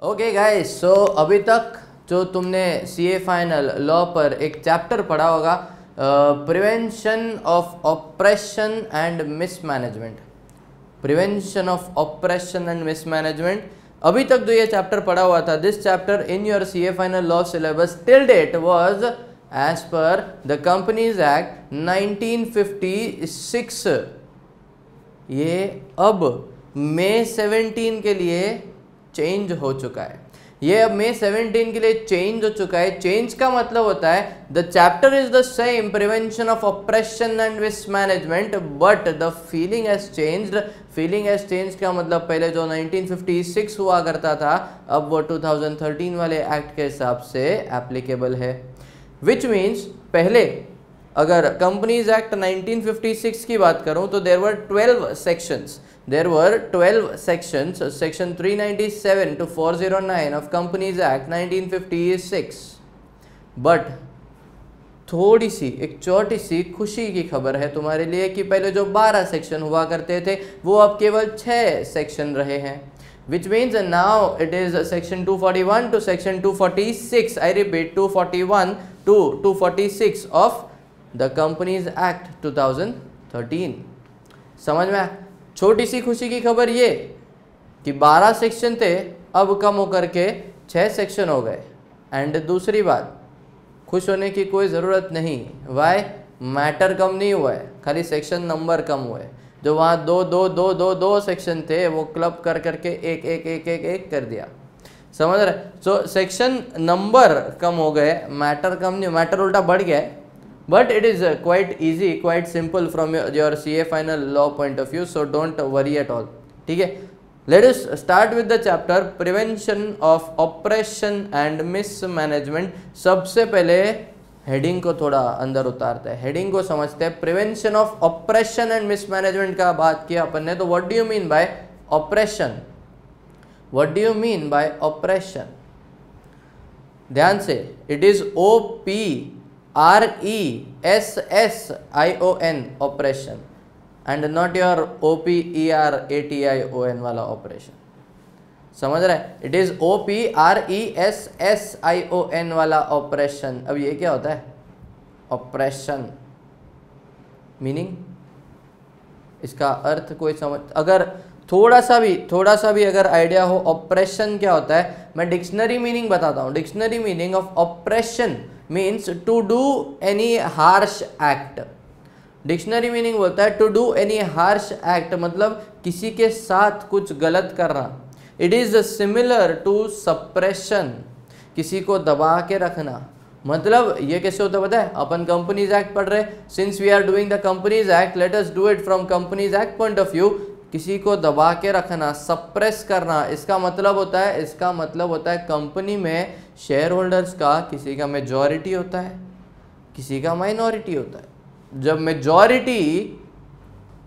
Okay guys, सो अभी तक जो तुमने सीए फाइनल लॉ पर एक चैप्टर पढ़ा होगा, prevention of oppression and mismanagement. Prevention of oppression and mismanagement, अभी तक जो ये चैप्टर पढ़ा हुआ था, this chapter in your CA final law syllabus till date was as per the companies act 1956। ये अब मई 17 के लिए चेंज हो चुका है। ये अब मई 17 के लिए चेंज हो चुका है। चेंज का मतलब होता है the chapter is the same, prevention of oppression and mismanagement, but the feeling has changed. Feeling has change का मतलब पहले जो 1956 हुआ करता था, अब वो 2013 वाले एक्ट के हिसाब से एप्लीकेबल है। विच मीन्स पहले अगर कंपनीज एक्ट 1956 की बात करूं तो there were 12 sections. There were 12 sections, section 397 to 409 of Companies Act 1956. But थोड़ी सी एक छोटी सी खुशी की खबर है तुम्हारे लिए कि पहले जो 12 सेक्शन हुआ करते थे वो अब केवल 6 सेक्शन रहे हैं। Which means now it is section 241 to section 246. I repeat, 241 to 246 of the Companies Act 2013. समझ में? छोटी सी खुशी की खबर ये कि 12 सेक्शन थे, अब कम होकर के 6 सेक्शन हो गए। एंड दूसरी बात, खुश होने की कोई ज़रूरत नहीं। वाई? मैटर कम नहीं हुआ है, खाली सेक्शन नंबर कम हुए। जो वहाँ दो सेक्शन थे वो क्लब कर करके एक कर दिया। समझ रहे? सो सेक्शन नंबर कम हो गए, मैटर कम नहीं, मैटर उल्टा बढ़ गया है। But it is quite easy, quite simple from your CA final law point of view, so don't worry at all. ठीक है, let us start with the chapter prevention of oppression and mismanagement. सबसे पहले heading को थोड़ा अंदर उतारते हैं, heading को समझते हैं। Prevention of oppression and mismanagement का बात किया अपन ने, तो what do you mean by operation? What do you mean by operation? ध्यान से, it is OPRESSION operation and not your OPERATION वाला ऑपरेशन। समझ रहे हैं? इट इज OPRESSION वाला ऑपरेशन। अब ये क्या होता है? ऑपरेशन मीनिंग, इसका अर्थ कोई समझ, अगर थोड़ा सा भी अगर आइडिया हो ऑपरेशन क्या होता है, मैं डिक्शनरी मीनिंग बताता हूँ। Dictionary meaning of oppression means to do any harsh act. Dictionary meaning बोलता है to do any harsh act, मतलब किसी के साथ कुछ गलत करना। It is similar to suppression, किसी को दबा के रखना। मतलब ये कैसे होता है पता है? अपन कंपनीज एक्ट पढ़ रहे, since we are doing the companies act, let us do it from companies act point of view. किसी को दबा के रखना, सप्रेस करना, इसका मतलब होता है कंपनी में शेयर होल्डर्स का किसी का मेजॉरिटी होता है, किसी का माइनॉरिटी होता है। जब मेजॉरिटी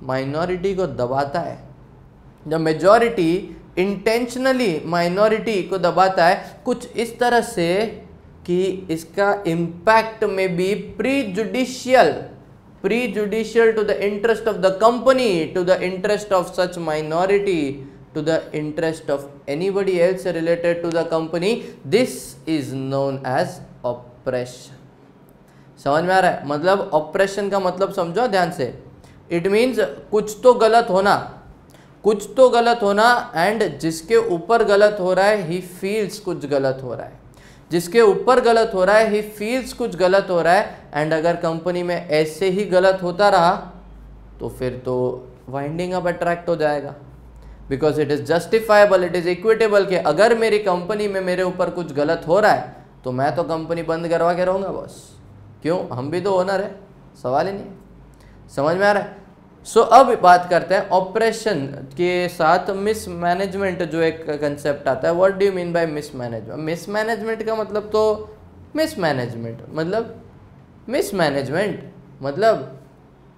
माइनॉरिटी को दबाता है, जब मेजॉरिटी इंटेंशनली माइनॉरिटी को दबाता है कुछ इस तरह से कि इसका इम्पैक्ट में भी prejudicial to the interest of the company, to the interest of such minority, to the interest of anybody else related to the company, this is known as oppression. समझ में आ रहा है? मतलब ऑपरेशन का मतलब समझो ध्यान से। इट मीन्स कुछ तो गलत होना एंड जिसके ऊपर गलत हो रहा है ही फील्स कुछ गलत हो रहा है, जिसके ऊपर गलत हो रहा है ही फील्स कुछ गलत हो रहा है। एंड अगर कंपनी में ऐसे ही गलत होता रहा तो फिर तो वाइंडिंग अप अट्रैक्ट हो जाएगा, because it is justifiable, it is equitable कि अगर मेरी कंपनी में मेरे ऊपर कुछ गलत हो रहा है तो मैं तो कंपनी बंद करवा के रहूँगा बॉस। क्यों? हम भी तो ओनर है, सवाल ही नहीं। समझ में आ रहा है? सो अब बात करते हैं ऑपरेशन के साथ मिसमैनेजमेंट जो एक कंसेप्ट आता है। What do you mean by mismanagement? Mismanagement का मतलब तो मिसमैनेजमेंट मतलब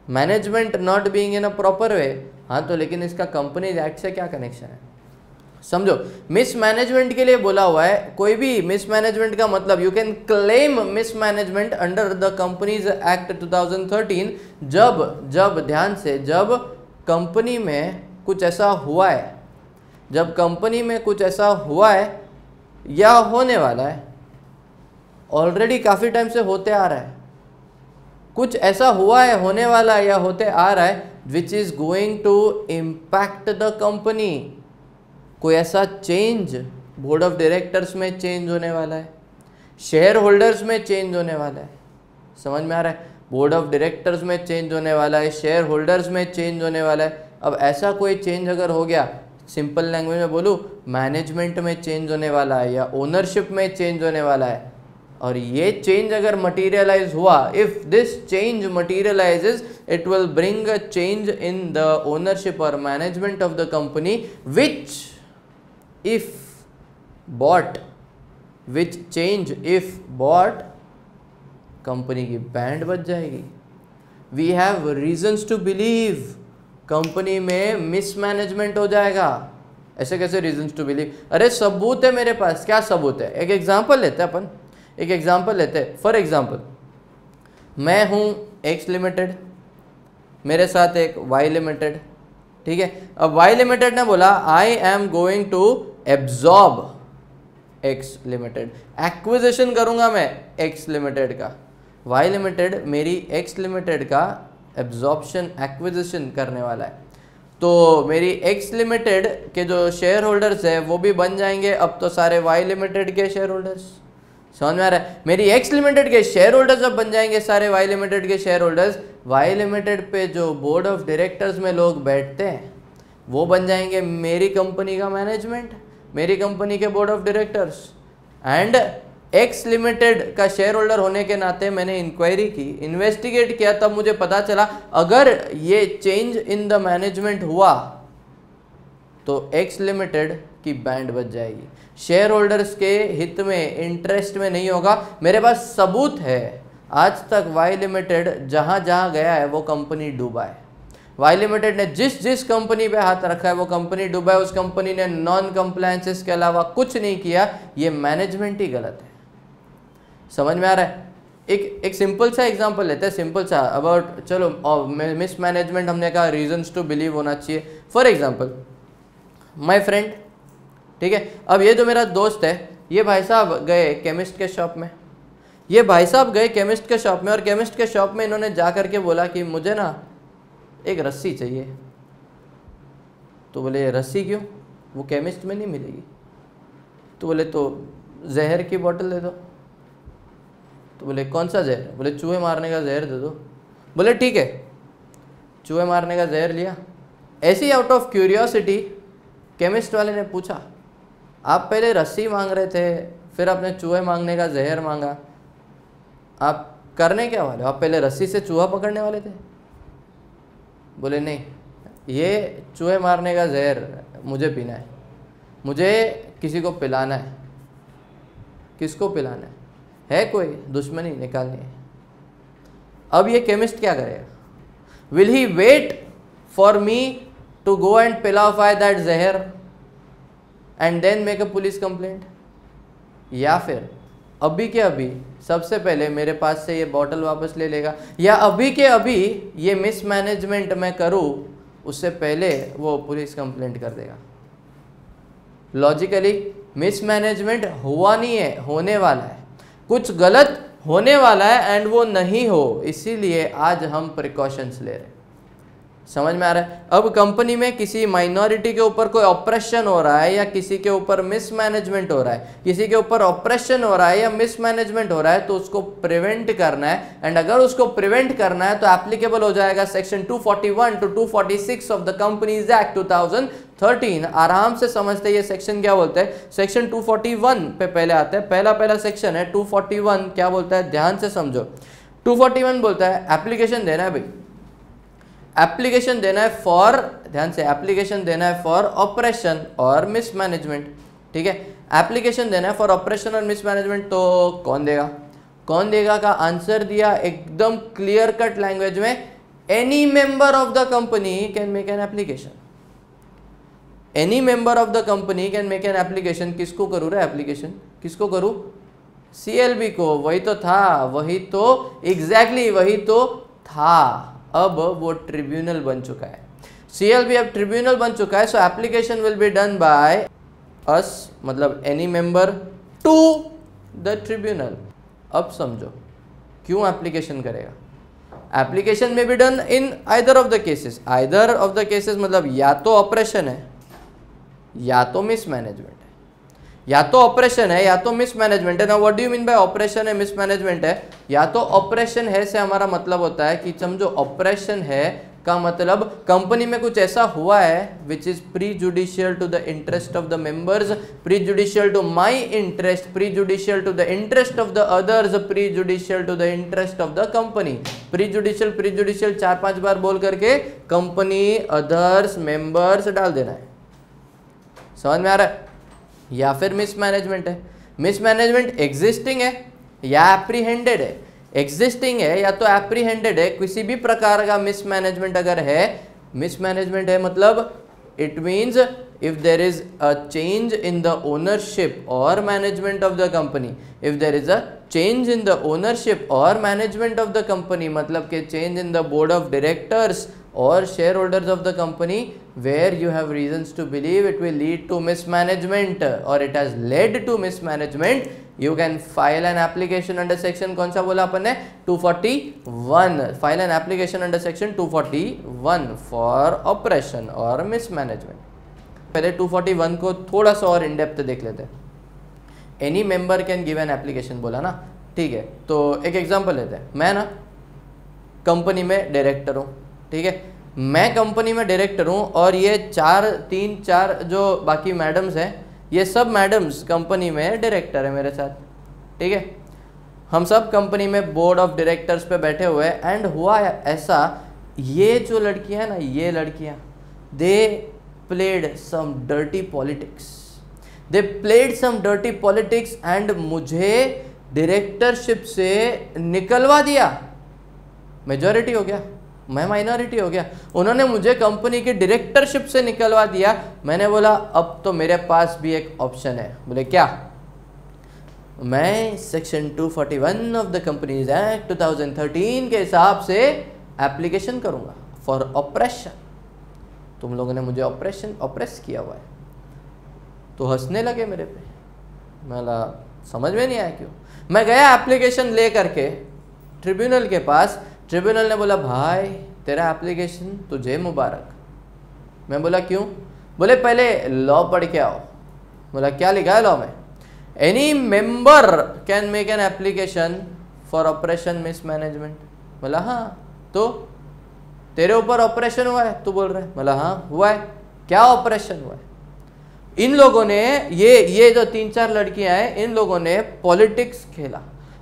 management not being in a proper way. हाँ, तो लेकिन इसका कंपनीज एक्ट से क्या कनेक्शन है? समझो, मिसमैनेजमेंट के लिए बोला हुआ है। कोई भी मिसमैनेजमेंट का मतलब you can claim mismanagement under the companies act 2013 जब ध्यान से, जब कंपनी में कुछ ऐसा हुआ है, या होने वाला है, ऑलरेडी काफ़ी टाइम से होते आ रहा है, कुछ ऐसा हुआ है, होने वाला है या होते आ रहा है which is going to impact the company. कोई ऐसा चेंज बोर्ड ऑफ डायरेक्टर्स में चेंज होने वाला है, शेयर होल्डर्स में चेंज होने वाला है। समझ में आ रहा है? बोर्ड ऑफ डायरेक्टर्स में चेंज होने वाला है, शेयर होल्डर्स में चेंज होने वाला है। अब ऐसा कोई चेंज अगर हो गया, सिंपल लैंग्वेज में बोलूँ, मैनेजमेंट में चेंज होने वाला है या ओनरशिप में चेंज होने वाला है, और ये चेंज अगर मटीरियलाइज हुआ, if this change materialises, it will bring a change in the ownership और management of the company, which if bought, which change if bought, company की बैंड बच जाएगी। We have reasons to believe company में mismanagement हो जाएगा। ऐसे कैसे reasons to believe? अरे सबूत है मेरे पास। क्या सबूत है? एक एग्जांपल लेते हैं अपन, एक एग्जांपल लेते हैं। फॉर एग्जांपल, मैं हूँ एक्स लिमिटेड, मेरे साथ एक वाई लिमिटेड, ठीक है। अब वाई लिमिटेड ने बोला I am going to absorb X limited, acquisition करूंगा मैं एक्स लिमिटेड का। वाई लिमिटेड मेरी एक्स लिमिटेड का एब्जॉर्प्शन, एक्विजिशन करने वाला है। तो मेरी एक्स लिमिटेड के जो शेयर होल्डर्स है वो भी बन जाएंगे अब तो सारे वाई लिमिटेड के शेयर होल्डर्स। समझ में आ रहा है? मेरी एक्स लिमिटेड के शेयर होल्डर्स अब बन जाएंगे सारे वाई लिमिटेड के शेयर होल्डर्स। वाई लिमिटेड पे जो बोर्ड ऑफ डायरेक्टर्स में लोग बैठते हैं वो बन जाएंगे मेरी कंपनी का मैनेजमेंट, मेरी कंपनी के board of directors. And x limited का शेयर होल्डर होने के नाते मैंने इंक्वायरी की, इन्वेस्टिगेट किया, तब मुझे पता चला अगर ये चेंज इन द मैनेजमेंट हुआ तो एक्स लिमिटेड की बैंड बच जाएगी, शेयर होल्डर्स के हित में, इंटरेस्ट में नहीं होगा। मेरे पास सबूत है, आज तक वाई लिमिटेड जहाँ जहाँ गया है वो कंपनी डूबा है। वाई लिमिटेड ने जिस जिस कंपनी पे हाथ रखा है वो कंपनी डूबा है। उस कंपनी ने नॉन कंप्लायंसेस के अलावा कुछ नहीं किया। ये मैनेजमेंट ही गलत है। समझ में आ रहा है? एक सिंपल सा एग्जांपल लेते हैं, सिंपल सा अबाउट, चलो मिस मैनेजमेंट हमने कहा, रीजंस टू बिलीव होना चाहिए। फॉर एग्जांपल माय फ्रेंड, ठीक है। अब ये जो मेरा दोस्त है, ये भाई साहब गए केमिस्ट के शॉप में, ये भाई साहब गए केमिस्ट के शॉप में, और केमिस्ट के शॉप में इन्होंने जा करके बोला कि मुझे ना एक रस्सी चाहिए। तो बोले रस्सी क्यों? वो केमिस्ट में नहीं मिलेगी। तो बोले तो जहर की बोतल दे दो। तो बोले कौन सा जहर? बोले चूहे मारने का जहर दे दो। बोले ठीक है, चूहे मारने का जहर लिया। ऐसे ही आउट ऑफ क्यूरियोसिटी केमिस्ट वाले ने पूछा, आप पहले रस्सी मांग रहे थे, फिर आपने चूहे मांगने का जहर मांगा, आप करने क्या वाले हो? आप पहले रस्सी से चूहा पकड़ने वाले थे? बोले नहीं, ये चूहे मारने का जहर मुझे पीना है, मुझे किसी को पिलाना है। किसको पिलाना है कोई दुश्मनी निकालनी है। अब ये केमिस्ट क्या करेगा? Will he wait for me to go and पिलाफाई दैट जहर and then make a police complaint, या फिर अभी के अभी सबसे पहले मेरे पास से ये बॉटल वापस ले लेगा, या अभी के अभी ये मिसमैनेजमेंट मैं करूँ उससे पहले वो पुलिस कंप्लेंट कर देगा। लॉजिकली मिसमैनेजमेंट हुआ नहीं है, होने वाला है, कुछ गलत होने वाला है एंड वो नहीं हो, इसीलिए आज हम प्रिकॉशंस ले रहे हैं। समझ में आ रहा है? अब कंपनी में किसी माइनॉरिटी के ऊपर कोई ऑपरेशन हो रहा है या किसी के ऊपर मिसमैनेजमेंट हो रहा है, किसी के ऊपर ऑपरेशन हो रहा है या मिसमैनेजमेंट हो रहा है, तो उसको प्रिवेंट करना है। एंड अगर उसको प्रिवेंट करना है तो एप्लीकेबल हो जाएगा section 241 to 246 of the companies act 2013। आराम से समझते ये सेक्शन क्या बोलते हैं। सेक्शन 241 पे पहले आते हैं, पहला सेक्शन है 241 क्या बोलता है, ध्यान से समझो। 241 बोलता है एप्लीकेशन देना है भाई, एप्लीकेशन देना है फॉर, ध्यान से, एप्लीकेशन देना है फॉर ऑपरेशन और मिसमैनेजमेंट, ठीक है। एप्लीकेशन देना है फॉर ऑपरेशन और मिसमैनेजमेंट, तो कौन देगा? कौन देगा का आंसर दिया एकदम क्लियर कट लैंग्वेज में, any member of the company can make an application. Any member of the company can make an application. किसको करूँ रे एप्लीकेशन? किसको करूँ? CLB को। वही तो था, वही तो एग्जैक्टली वही तो था। अब वो ट्रिब्यूनल बन चुका है, CLB अब ट्रिब्यूनल बन चुका है। So application will be done by us, मतलब any member to the tribunal. अब समझो क्यों एप्लीकेशन करेगा। एप्लीकेशन में be done in either of the cases. Either of the cases मतलब या तो ऑपरेशन है या तो मिसमैनेजमेंट है, या तो ऑपरेशन है या तो मिसमैनेजमेंट है। ना what do you mean by operation है मिसमैनेजमेंट है? या तो ऑपरेशन है से हमारा मतलब होता है कि समझो ऑपरेशन है का मतलब कंपनी में कुछ ऐसा हुआ है which is prejudicial to the interest of the members, prejudicial to my interest, prejudicial to the interest of the others, prejudicial to the interest of the company. Prejudicial 4-5 बार बोल करके company, others, members डाल देना है। समझ में आ रहा है? या फिर मिसमैनेजमेंट है। मिसमैनेजमेंट एग्जिस्टिंग है या एप्रीहेंडेड है। एग्जिस्टिंग है या तो एप्रीहेंडेड है। किसी भी प्रकार का मिसमैनेजमेंट अगर है, मिसमैनेजमेंट है मतलब it means if there is a change in the ownership or management of the company, if there is a change in the ownership or management of the company, मतलब के change in the board of directors or shareholders of the company where you have reasons to believe it will lead to mismanagement or it has led to mismanagement, you can file an application under section, कौन सा बोला अपन ने, 241, file an application under section 241 for oppression or mismanagement। पहले 241 को थोड़ा सा और इन डेप्थ देख लेते हैं। Any member can give an application बोला ना, ठीक है। तो एक एग्जांपल लेते हैं। मैं ना कंपनी में डायरेक्टर हूँ, ठीक है। मैं कंपनी में डायरेक्टर हूँ और ये 3-4 जो बाकी मैडम्स हैं, ये सब मैडम्स कंपनी में डायरेक्टर है मेरे साथ, ठीक है। हम सब कंपनी में बोर्ड ऑफ डायरेक्टर्स पे बैठे हुए हैं। एंड हुआ ऐसा, ये जो लड़कियाँ हैं ना, ये लड़कियाँ दे played some dirty politics, they played some dirty politics and मुझे डायरेक्टरशिप से निकलवा दिया। मेजॉरिटी हो गया, मैं माइनॉरिटी हो गया। उन्होंने मुझे कंपनी के डायरेक्टरशिप से निकलवा दिया। मैंने बोला अब तो मेरे पास भी एक ऑप्शन है। बोले क्या? मैं section 241 of the companies act 2013 के हिसाब से एप्लीकेशन करूंगा फॉर ऑपरेशन। तुम लोगों ने मुझे ऑपरेस किया हुआ है। तो हंसने लगे मेरे पे। मैं समझ में नहीं आया क्यों। मैं गया एप्लीकेशन ले करके ट्रिब्यूनल के पास। ट्रिब्यूनल ने बोला भाई तेरा एप्लीकेशन तुझे मुबारक। मैं बोला क्यों? बोले पहले लॉ पढ़ के आओ। बोला क्या लिखा है लॉ में? Any member can make an application for operation mismanagement. बोला हाँ, तो तेरे ऊपर ऑपरेशन हुआ है तू बोल रहा है? बोला हाँ हुआ है। क्या ऑपरेशन हुआ है? इन लोगों ने ये जो 3-4 लड़कियां हैं, इन लोगों ने पॉलिटिक्स खेला।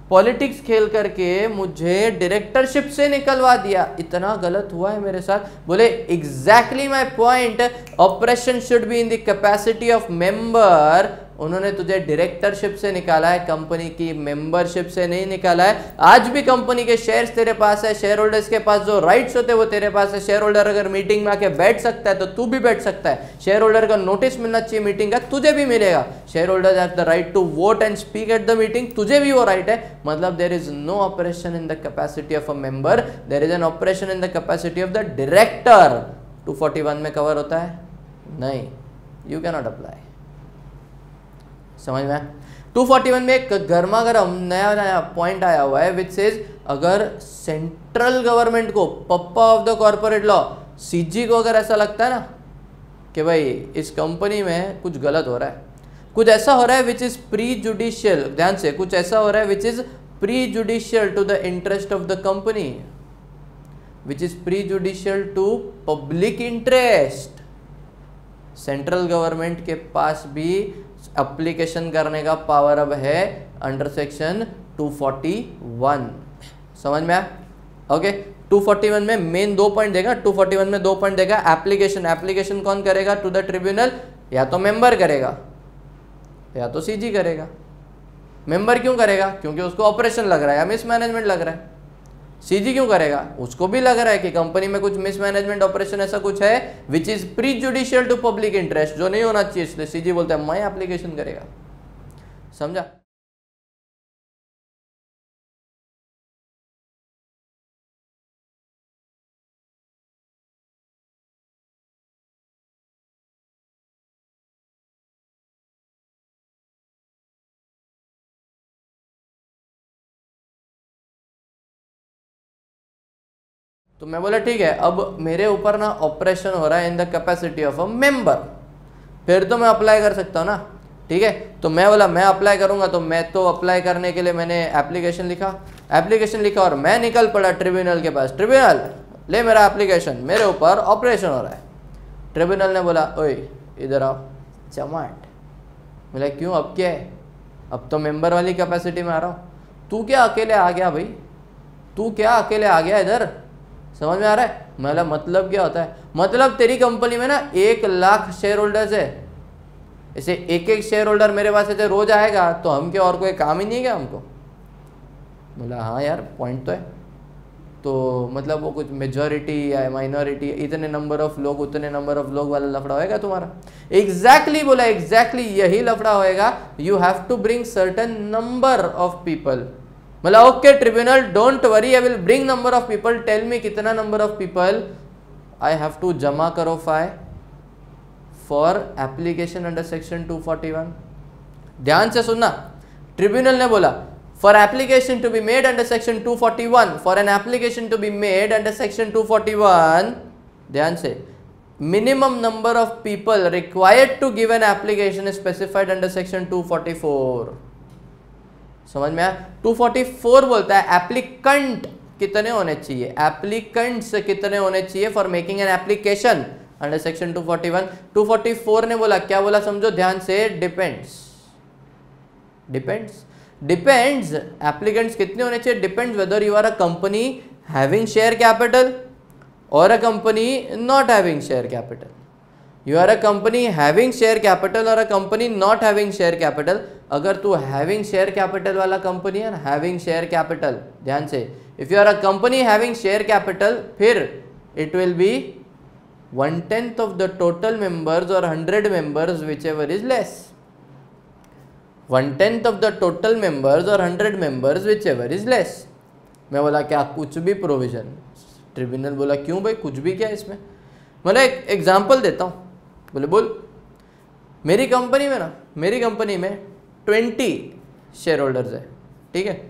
पॉलिटिक्स खेल करके मुझे डायरेक्टरशिप से निकलवा दिया। इतना गलत हुआ है मेरे साथ। बोले exactly my point, operation should be in the capacity of member. उन्होंने तुझे डायरेक्टरशिप से निकाला है, कंपनी की मेंबरशिप से नहीं निकाला है। आज भी कंपनी के शेयर्स तेरे पास है, शेयर होल्डर्स के पास जो राइट्स होते हैं वो तेरे पास है। शेयर होल्डर अगर मीटिंग में आके बैठ सकता है तो तू भी बैठ सकता है। शेयर होल्डर का नोटिस मिलना चाहिए मीटिंग का, तुझे भी मिलेगा। Share holders have the right to vote and speak at the meeting, तुझे भी वो राइट है। मतलब there is no oppression in the capacity of a member, there is an oppression in the capacity of the director. 241 में cover होता है? नहीं, you can not apply. समझ में? 241 में एक गर्मा गर्म नया पॉइंट आया हुआ है विच सेज अगर सेंट्रल गवर्नमेंट को, papa of the corporate law, CG को अगर ऐसा लगता है ना कि भाई इस कंपनी में कुछ गलत हो रहा है, कुछ ऐसा हो रहा है विच इज प्री जुडिशियल, ध्यान से, कुछ ऐसा हो रहा है which is prejudicial to the interest of the company, which is prejudicial to public interest, central government के पास भी एप्लीकेशन करने का पावर अब है अंडर सेक्शन 241। समझ में आया? ओके। 241 में मेन 2 पॉइंट देगा। 241 में 2 पॉइंट देगा। एप्लीकेशन, एप्लीकेशन कौन करेगा टू द ट्रिब्यूनल? या तो मेंबर करेगा या तो सीजी करेगा। मेंबर क्यों करेगा? क्योंकि उसको ऑपरेशन लग रहा है या मिसमैनेजमेंट लग रहा है। सीजी क्यों करेगा? उसको भी लग रहा है कि कंपनी में कुछ मिसमैनेजमेंट, ऑपरेशन ऐसा कुछ है which is prejudicial to public interest, जो नहीं होना चाहिए, इसलिए सीजी बोलता है मैं एप्लीकेशन करेगा। समझा? तो मैं बोला ठीक है, अब मेरे ऊपर ना ऑपरेशन हो रहा है इन the capacity of a member, फिर तो मैं अप्लाई कर सकता हूँ ना, ठीक है। तो मैं बोला मैं अप्लाई करूंगा, तो मैं तो अप्लाई करने के लिए मैंने एप्लीकेशन लिखा और मैं निकल पड़ा ट्रिब्यूनल के पास। ट्रिब्यूनल ले मेरा एप्लीकेशन, मेरे ऊपर ऑपरेशन हो रहा है। ट्रिब्यूनल ने बोला ओए इधर आओ चमाट। बोला क्यों, अब क्या है, अब तो मेंबर वाली कैपेसिटी में आ रहा हूँ, तू क्या अकेले आ गया भाई, तू क्या अकेले आ गया इधर, समझ में आ रहा है। मतलब मतलब क्या होता है, मतलब तेरी कंपनी में ना 1 लाख शेयर होल्डर्स है, इसे एक एक शेयर होल्डर मेरे पास ऐसे रोज आएगा तो हम क्या और कोई काम ही नहीं है क्या हमको। बोला हाँ यार पॉइंट तो है, तो मतलब वो कुछ मेजॉरिटी या माइनॉरिटी, इतने नंबर ऑफ लोग उतने नंबर ऑफ लोग वाला लफड़ा होएगा तुम्हारा। एग्जैक्टली बोला, एग्जैक्टली यही लफड़ा होएगा। You have to bring certain number of people. मतलब okay tribunal don't worry, I will bring number of people, tell me कितना number of people I have to जमा करो फाई फॉर एप्लीकेशन अंडर सेक्शन 241। ध्यान से सुनना, ट्रिब्यूनल ने बोला for application to be made under section 241, for an application to be made under section 241, ध्यान से, minimum number of people required to give an application specified under section 244। समझ में आया। 244 बोलता है एप्लीकेंट कितने होने चाहिए, एप्लीकेंट्स कितने होने चाहिए for making an application under section 241। 244 ने बोला, क्या बोला समझो ध्यान से, डिपेंड्स एप्लीकेंट्स कितने होने चाहिए, depends whether you are a company having share capital और a company not having share capital. You are a company having share capital और a company not having share capital. अगर तू हैविंग शेयर कैपिटल वाला company है ना, having share capital, ध्यान से, if you are a company having share capital, फिर it will be 1/10 of the total members or 100 members whichever is less. 1/10 of the total members or 100 members whichever is less. मैं बोला क्या कुछ भी provision. Tribunal बोला क्यों भाई, कुछ भी क्या इसमें। मतलब एक एग्जांपल देता हूँ। बोले बोल, मेरी कंपनी में 20 शेयर होल्डर्स है, ठीक है,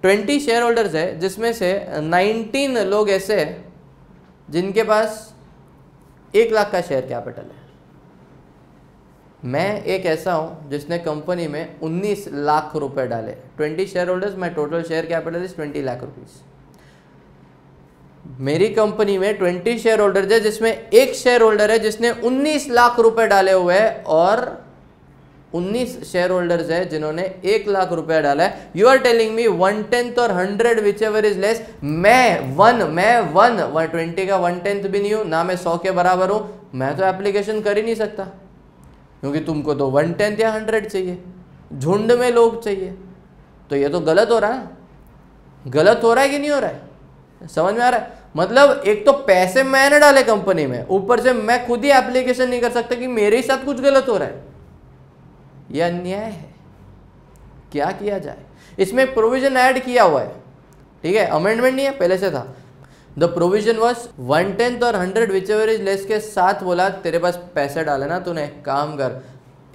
20 शेयर होल्डर्स है, जिसमें से 19 लोग ऐसे हैं जिनके पास 1 लाख का शेयर कैपिटल है। मैं एक ऐसा हूं जिसने कंपनी में 19 लाख रुपए डाले। 20 share holders, my total share capital is 20 lakh rupees. मेरी कंपनी में 20 शेयर होल्डर्स है, जिसमें एक शेयर होल्डर है जिसने 19 लाख रुपए डाले हुए हैं और 19 शेयर होल्डर्स है जिन्होंने 1 लाख रुपया डाला है। यू आर टेलिंग मी 1/10 और 100 विच एवर इज लेस। मैं 120 का 1/10 भी नहीं हूं ना, मैं 100 के बराबर हूं। मैं तो एप्लीकेशन कर ही नहीं सकता, क्योंकि तुमको तो 1/10 या 100 चाहिए, झुंड में लोग चाहिए। तो ये तो गलत हो रहा है, गलत हो रहा है कि नहीं हो रहा है, समझ में आ रहा है। मतलब एक तो पैसे मैंने डाले कंपनी में, ऊपर से मैं खुद ही एप्लीकेशन नहीं कर सकता कि मेरे साथ कुछ गलत हो रहा है। यह अन्याय है, क्या किया जाए। इसमें प्रोविजन ऐड किया हुआ है, ठीक है, अमेंडमेंट नहीं है, पहले से था। द प्रोविजन वॉज 1/10 और 100 विच एवर इज लेस के साथ बोला तेरे पास पैसे डाले ना तूने, काम कर,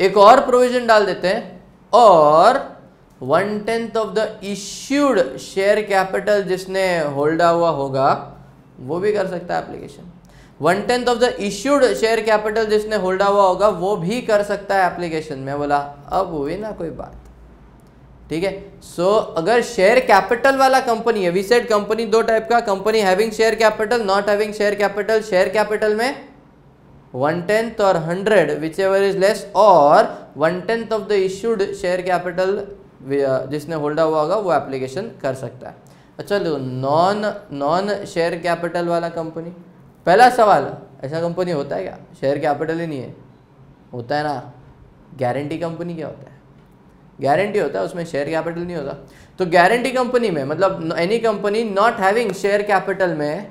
एक और प्रोविजन डाल देते हैं, और 1/10 of the issued share capital जिसने होल्डा हुआ होगा वो भी कर सकता है application. 1/10 of the issued share capital जिसने होल्डा हुआ होगा वो भी कर सकता है एप्लीकेशन। मैं बोला अब हुई ना कोई बात, ठीक है। सो अगर शेयर कैपिटल वाला कंपनी है, वी सेड कंपनी दो टाइप का, company having share capital, not having share capital. Share capital में 1/10 और 100 विच एवर इज लेस, और 1/10 of the issued share capital जिसने होल्डा हुआ होगा वो एप्लीकेशन कर सकता है। अच्छा लो, नॉन शेयर कैपिटल वाला कंपनी। पहला सवाल, ऐसा कंपनी होता है क्या, शेयर कैपिटल ही नहीं है? होता है ना। गारंटी कंपनी क्या होता है? गारंटी होता है, उसमें शेयर कैपिटल नहीं होता। तो गारंटी कंपनी में मतलब any company not having share capital में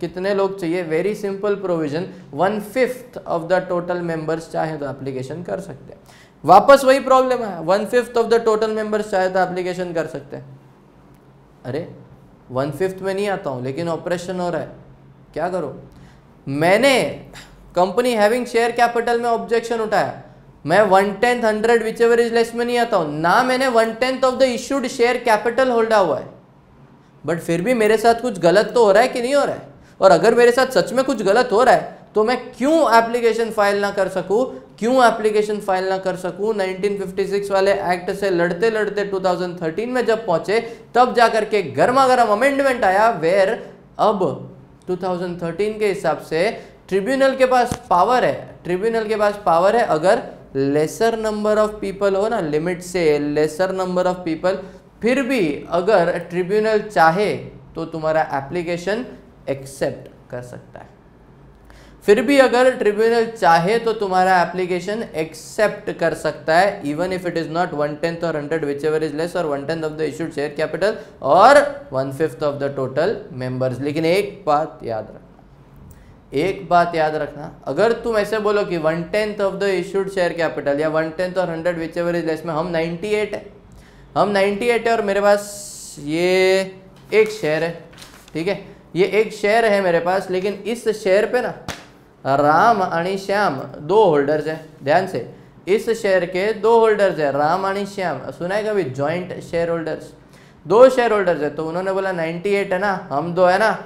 कितने लोग चाहिए? Very simple provision, 1/5 of the total members चाहे तो एप्लीकेशन कर सकते हैं। वापस वही प्रॉब्लम है, 1/5 ऑफ द टोटल मेंबर्स चाहे तो एप्लीकेशन कर सकते हैं। अरे 1/5 में नहीं आता हूँ लेकिन ऑपरेशन हो रहा है, क्या करो? मैंने कंपनी हैविंग शेयर कैपिटल में ऑब्जेक्शन उठाया, मैं 1/10 100 विच एवर इज लेस में नहीं आता हूं ना, मैंने 1/10 of the issued share capital होल्डा हुआ है, बट फिर भी मेरे साथ कुछ गलत तो हो रहा है कि नहीं हो रहा है? और अगर मेरे साथ सच में कुछ गलत हो रहा है तो मैं क्यों एप्लीकेशन फाइल ना कर सकूं, 1956 वाले एक्ट से लड़ते लड़ते 2013 में जब पहुंचे तब जाकर के गर्मा गर्म अमेंडमेंट आया, वेयर अब 2013 के हिसाब से ट्रिब्यूनल के पास पावर है, अगर लेसर नंबर ऑफ पीपल हो ना, लिमिट से लेसर नंबर ऑफ पीपल, फिर भी अगर ट्रिब्यूनल चाहे तो तुम्हारा एप्लीकेशन एक्सेप्ट कर सकता है। फिर भी अगर ट्रिब्यूनल चाहे तो तुम्हारा एप्लीकेशन एक्सेप्ट कर सकता है, even if it is not 1/10 और 100 whichever is less, और 1/10 of the issued share capital और 1/5 ऑफ द टोटल मेंबर्स। लेकिन एक बात याद रखना, अगर तुम ऐसे बोलो कि 1/10 of the issued share capital या 1/10 और 100 whichever is less में हम 98 है और मेरे पास ये एक शेयर है, ठीक है, ये एक शेयर है मेरे पास, लेकिन इस शेयर पे ना राम आणि श्याम 2 होल्डर्स है। ध्यान से, इस शेयर के 2 होल्डर्स है, राम आणि श्याम, सुना है कभी joint share holders, 2 share holders है। तो उन्होंने बोला 98 है ना, हम 2 है ना,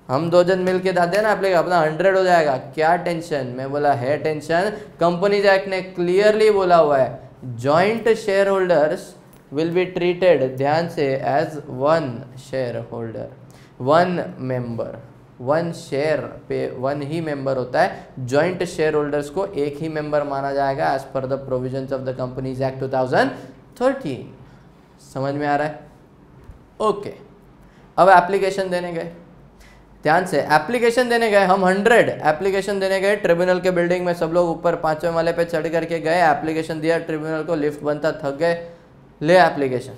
हम 2 जन मिलके दादे ना अपना 100 हो जाएगा, क्या टेंशन। मैं बोला है टेंशन, कंपनीज एक्ट ने क्लियरली बोला हुआ है joint share holders will be treated, ध्यान से, as 1 share holder, 1 member, 1 share पे 1 ही मेंबर होता है। जॉइंट शेयर होल्डर्स को एक ही मेंबर माना जाएगा as per the provisions of the companies act 2013। समझ में आ रहा है? ओके, अब एप्लीकेशन देने गए, ध्यान से, एप्लीकेशन देने गए हम 100 एप्लीकेशन देने गए ट्रिब्यूनल के बिल्डिंग में, सब लोग ऊपर 5वें माले पे चढ़ करके गए, एप्लीकेशन दिया ट्रिब्यूनल को, लिफ्ट बनता, थक गए, ले एप्लीकेशन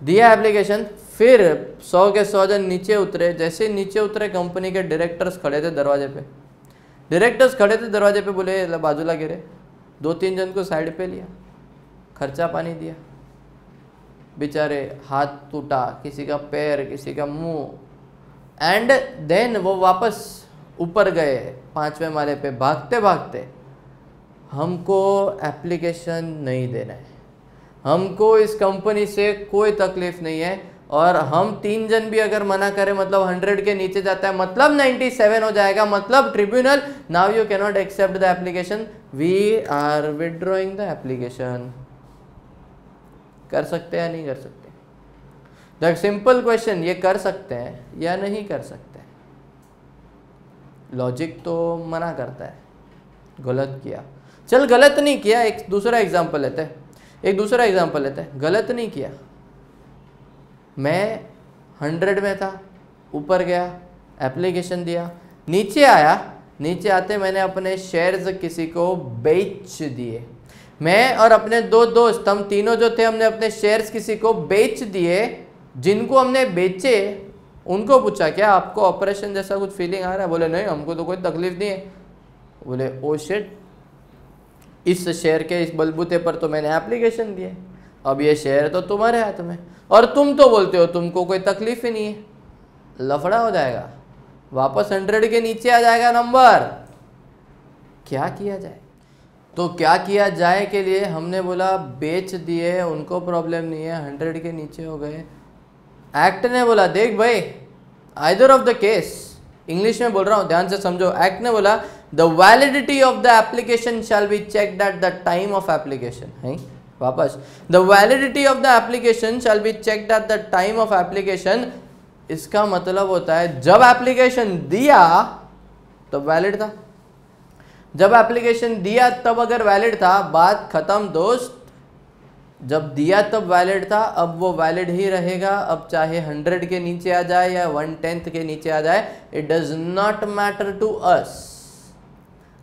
दिया, एप्लीकेशन, फिर 100 के 100 जन नीचे उतरे। जैसे नीचे उतरे कंपनी के डायरेक्टर्स खड़े थे दरवाजे पे, बोले बाजूला गिरे, 2-3 जन को साइड पे लिया, खर्चा पानी दिया, बेचारे हाथ टूटा, किसी का पैर, किसी का मुंह, एंड देन वो वापस ऊपर गए 5वें माले पे भागते भागते, हमको एप्लीकेशन नहीं देना है, हमको इस कंपनी से कोई तकलीफ नहीं है, और हम 3 जन भी अगर मना करें मतलब 100 के नीचे जाता है, मतलब 97 हो जाएगा, मतलब tribunal now you can not accept the application, we are withdrawing the application. कर सकते हैं या नहीं कर सकते? द सिंपल क्वेश्चन, ये कर सकते हैं या नहीं कर सकते? लॉजिक तो मना करता है, गलत किया, चल गलत नहीं किया, एक दूसरा एग्जांपल लेते हैं, गलत नहीं किया, मैं 100 में था, ऊपर गया, एप्लीकेशन दिया, नीचे आया, नीचे आते मैंने अपने शेयर्स किसी को बेच दिए, मैं और अपने 2 दोस्त, हम तीनों जो थे, हमने अपने शेयर्स किसी को बेच दिए। जिनको हमने बेचे उनको पूछा क्या आपको ऑपरेशन जैसा कुछ फीलिंग आ रहा है? बोले नहीं, हमको तो कोई तकलीफ नहीं है। बोले ओ शिट, इस शेयर के इस बलबूते पर तो मैंने एप्लीकेशन दिए, अब ये शेयर तो तुम्हारे हाथ में, और तुम तो बोलते हो तुमको कोई तकलीफ ही नहीं है। लफड़ा हो जाएगा, वापस 100 के नीचे आ जाएगा नंबर। क्या किया जाए? तो क्या किया जाए के लिए हमने बोला बेच दिए, उनको प्रॉब्लम नहीं है, 100 के नीचे हो गए। एक्ट ने बोला देख भाई, either of the case, English में बोल रहा हूँ, ध्यान से समझो। एक्ट ने बोला the validity of the application shall be checked at the time of application. है वापस, the validity of the application shall be checked at the time of application. इसका मतलब होता है जब एप्लीकेशन दिया तब वैलिड था, जब एप्लीकेशन दिया तब अगर वैलिड था, बात खत्म दोस्त। जब दिया तब वैलिड था, अब वो वैलिड ही रहेगा। अब चाहे 100 के नीचे आ जाए या 1/10 के नीचे आ जाए, it does not matter to us.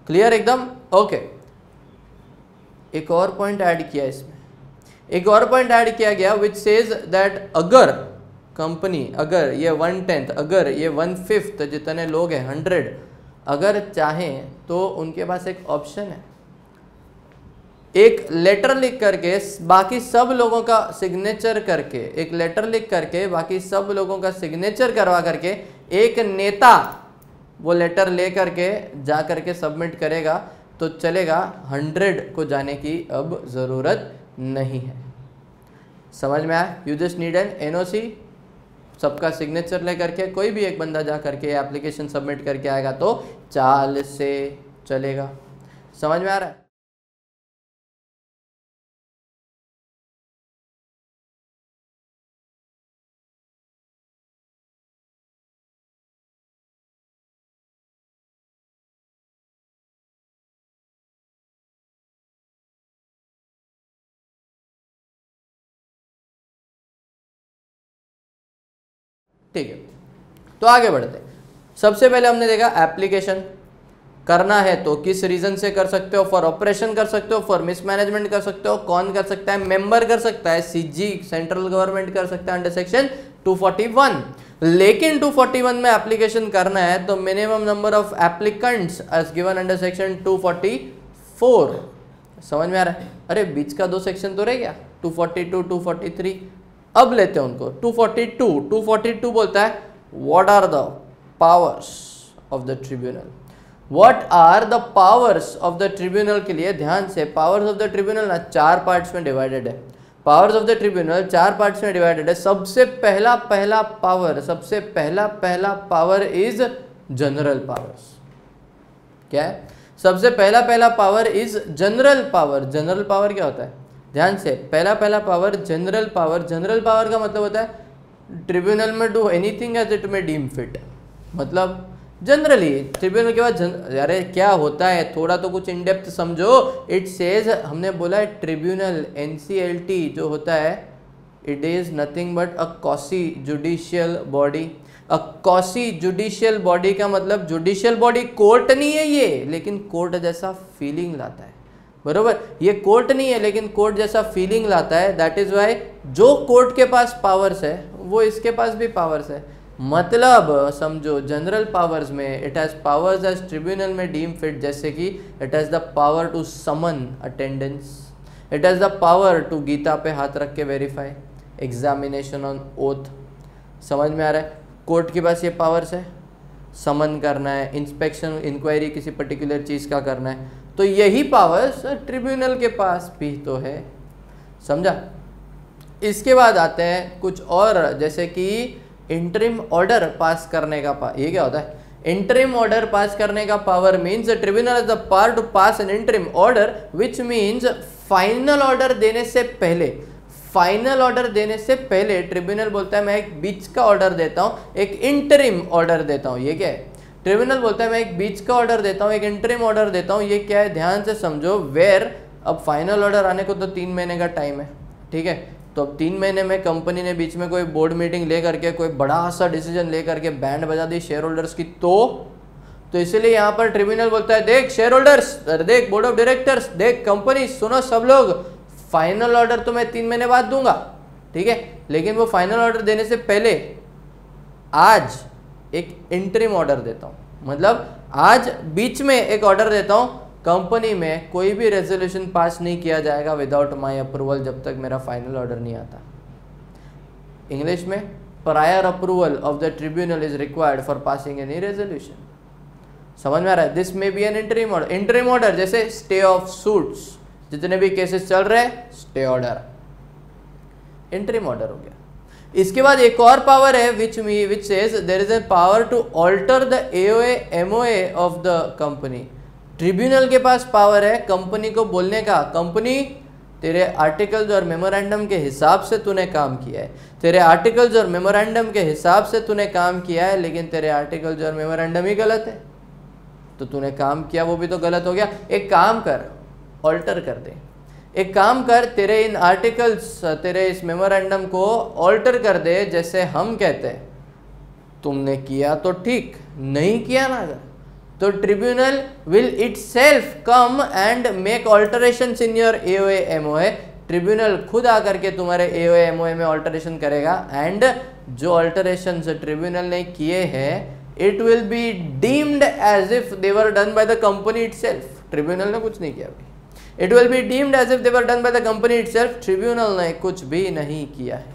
Clear एकदम? ओके। एक और पॉइंट ऐड किया इसमें, एक और पॉइंट ऐड किया गया विच सेज दैट अगर कंपनी, अगर ये 1/10, अगर ये 1/5 जितने लोग हैं 100 अगर चाहें तो उनके पास एक ऑप्शन है, एक लेटर लिख करके बाकी सब लोगों का सिग्नेचर करके, एक लेटर लिख करके बाकी सब लोगों का सिग्नेचर करवा करके एक नेता वो लेटर ले करके जा करके सबमिट करेगा तो चलेगा। 100 को जाने की अब ज़रूरत नहीं है। समझ में आया? You just need an NOC सबका सिग्नेचर ले करके कोई भी एक बंदा जा करके एप्लीकेशन सबमिट करके आएगा तो चाल से चलेगा। समझ में आ रहा है? ठीक है, तो आगे बढ़ते हैं। सबसे पहले हमने देखा एप्लीकेशन करना है तो किस रीजन से कर सकते हो, फॉर ऑपरेशन कर सकते हो, फॉर मिसमैनेजमेंट कर सकते हो, कौन कर सकता है, मेंबर कर सकता है, सीजी सेंट्रल गवर्नमेंट कर सकता है अंडर सेक्शन 241। लेकिन 241 में एप्लीकेशन करना है तो minimum number of applicants as given under section 244। समझ में आ रहा है? अरे बीच का 2 सेक्शन तो रह गया, 242 243। अब लेते हैं उनको। 242 बोलता है what are the powers of the tribunal. What are the powers of the tribunal के लिए ध्यान से, पावर्स ऑफ द ट्रिब्यूनल ना 4 पार्ट्स में डिवाइडेड है। Powers of the tribunal 4 parts में डिवाइडेड है। सबसे पहला पावर इज जनरल पावर्स। क्या है? सबसे पहला power is general power. General power क्या होता है? ध्यान से, पहला power general power. General power का मतलब होता है ट्रिब्यूनल में डू एनीथिंग एज इट में डीम फिट। मतलब जनरली ट्रिब्यूनल के बाद अरे क्या होता है, थोड़ा तो कुछ इन डेप्थ समझो। इट सेज, हमने बोला है ट्रिब्यूनल NCLT जो होता है, it is nothing but a quasi judicial body. A quasi judicial body का मतलब जुडिशियल बॉडी कोर्ट नहीं है ये, लेकिन कोर्ट जैसा फीलिंग लाता है। बरोबर, ये कोर्ट नहीं है लेकिन कोर्ट जैसा फीलिंग लाता है। दैट इज वाई जो कोर्ट के पास पावर्स है वो इसके पास भी पावर्स है। मतलब समझो जनरल पावर्स में it has powers as tribunal may deem fit, जैसे कि it has the power to summon attendance, it has the power to Gita पे हाथ रख के वेरीफाई, एग्जामिनेशन ऑन ओथ। समझ में आ रहा है? कोर्ट के पास ये पावर्स है, समन करना है, इंस्पेक्शन इंक्वायरी किसी पर्टिकुलर चीज़ का करना है, तो यही पावर्स ट्रिब्यूनल के पास भी तो है। समझा? इसके बाद आते हैं कुछ और, जैसे कि इंटरिम ऑर्डर पास करने का ये क्या होता है? इंटरिम ऑर्डर पास करने का power means tribunal is the power to pass an interim order which means final order देने से पहले। फाइनल ऑर्डर देने से पहले ट्रिब्यूनल बोलता है मैं एक बीच का ऑर्डर देता हूँ, एक इंटरिम ऑर्डर देता हूँ। ये क्या है? ट्रिब्यूनल बोलता है मैं एक बीच का ऑर्डर देता हूँ, एक इंटरिम ऑर्डर देता हूँ। ये क्या है? ध्यान से समझो। वेयर अब फाइनल ऑर्डर आने को तो 3 महीने का टाइम है, ठीक है? तो अब 3 महीने में कंपनी ने बीच में कोई बोर्ड मीटिंग ले करके कोई बड़ा सा डिसीजन ले करके बैंड बजा दी शेयर होल्डर्स की, तो इसलिए यहाँ पर ट्रिब्यूनल बोलता है देख शेयर होल्डर्स, देख बोर्ड ऑफ डायरेक्टर्स, देख कंपनी, सुनो सब लोग, फाइनल ऑर्डर तो मैं 3 महीने बाद दूंगा, ठीक है? लेकिन वो फाइनल ऑर्डर देने से पहले आज एक इंटरिम ऑर्डर देता हूँ। मतलब आज बीच में एक ऑर्डर देता हूँ, कंपनी में कोई भी रेजोल्यूशन पास नहीं किया जाएगा विदाउट माय अप्रूवल जब तक मेरा फाइनल ऑर्डर नहीं आता। इंग्लिश में prior approval of the tribunal is required for passing any resolution. समझ में आ रहा है? दिस में be an interim order. Interim order जैसे स्टे ऑफ सूट्स, जितने भी केसेस चल रहे हैं स्टे ऑर्डर, इंटरिम ऑर्डर हो गया। इसके बाद एक और पावर है which says there is a power to alter the AOA MOA of the company. Tribunal के पास पावर है कंपनी को बोलने का, कंपनी तेरे आर्टिकल्स और मेमोरेंडम के हिसाब से तूने काम किया है, तेरे आर्टिकल्स और मेमोरेंडम के हिसाब से तूने काम किया है, लेकिन तेरे आर्टिकल्स और मेमोरेंडम ही गलत है, तो तूने काम किया वो भी तो गलत हो गया। एक काम कर, ऑल्टर कर दे। एक काम कर, तेरे इन आर्टिकल्स, तेरे इस मेमोरेंडम को ऑल्टर कर दे, जैसे हम कहते हैं तुमने किया तो ठीक, नहीं किया ना तो tribunal will itself come and make alterations in your AOA MOA। Tribunal खुद आकर के तुम्हारे AOA MOA में ऑल्टरेशन करेगा, एंड जो ऑल्टरेशंस ट्रिब्यूनल ने किए हैं it will be deemed as if they were done by the company itself. Tribunal ने कुछ नहीं किया भाई, it will be deemed as if they were done by the company itself. Tribunal ने कुछ भी नहीं किया है।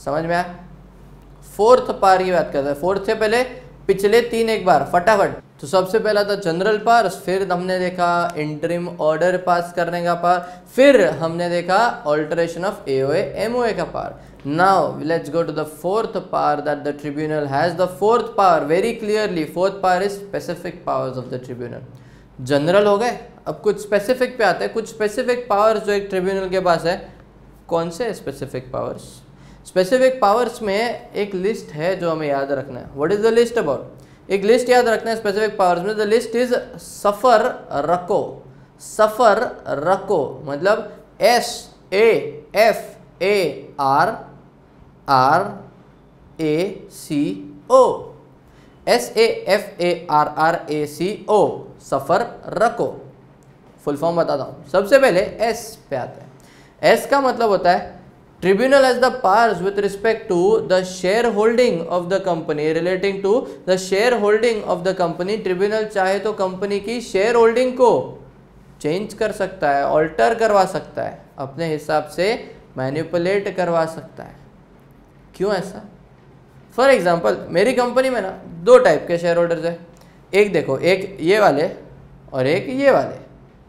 समझ में आया? फोर्थ पावर की बात करते हैं। फोर्थ से पहले पिछले 3 एक बार फटाफट। तो सबसे पहला था जनरल पावर्स, फिर हमने देखा इंटरिम ऑर्डर पास करने का पावर, फिर हमने देखा ऑल्टरेशन ऑफ AOA MOA का power. Now let's go to the fourth power that the tribunal has. The fourth power, very clearly, fourth power is specific powers of the tribunal. General हो गए, अब कुछ specific पे आते हैं. कुछ specific powers जो एक ट्रिब्यूनल के पास है. कौन से स्पेसिफिक पावर्स? स्पेसिफिक पावर्स में एक लिस्ट है जो हमें याद रखना है. What is the list about? एक लिस्ट याद रखना है स्पेसिफिक पावर्स में. द लिस्ट इज सफर रको. सफर रको मतलब SAFAR RACO. SAFARRACO सफर रको. फुल फॉर्म बताता हूँ. सबसे पहले एस पे आता है. एस का मतलब होता है tribunal has the powers with respect to the share holding of the company. Relating to the share holding of the company, tribunal चाहे तो कंपनी की शेयर होल्डिंग को चेंज कर सकता है, ऑल्टर करवा सकता है, अपने हिसाब से मैनिपुलेट करवा सकता है. क्यों ऐसा? फॉर एग्जाम्पल मेरी कंपनी में ना दो टाइप के शेयर होल्डर्स है. एक देखो, एक ये वाले और एक ये वाले.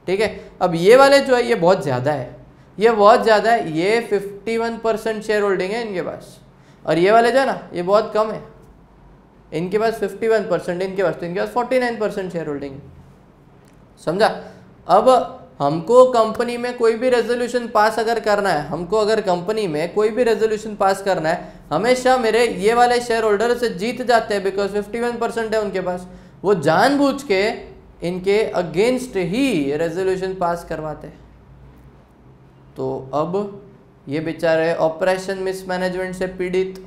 ठीक है. अब ये वाले जो है ये बहुत ज़्यादा है, ये बहुत ज़्यादा है. ये 51% शेयर होल्डिंग है इनके पास. और ये वाले जो है ना ये बहुत कम है. इनके पास 51%, इनके पास 49% शेयर होल्डिंग है. समझा? अब हमको कंपनी में कोई भी रेजोल्यूशन पास अगर करना है, हमको अगर कंपनी में कोई भी रेजोल्यूशन पास करना है, हमेशा मेरे ये वाले शेयर होल्डर से जीत जाते हैं बिकॉज 51% है उनके पास. वो जानबूझ के इनके अगेंस्ट ही रेजोल्यूशन पास करवाते हैं. तो अब ये बेचारे ऑपरेशन मिसमैनेजमेंट से पीड़ित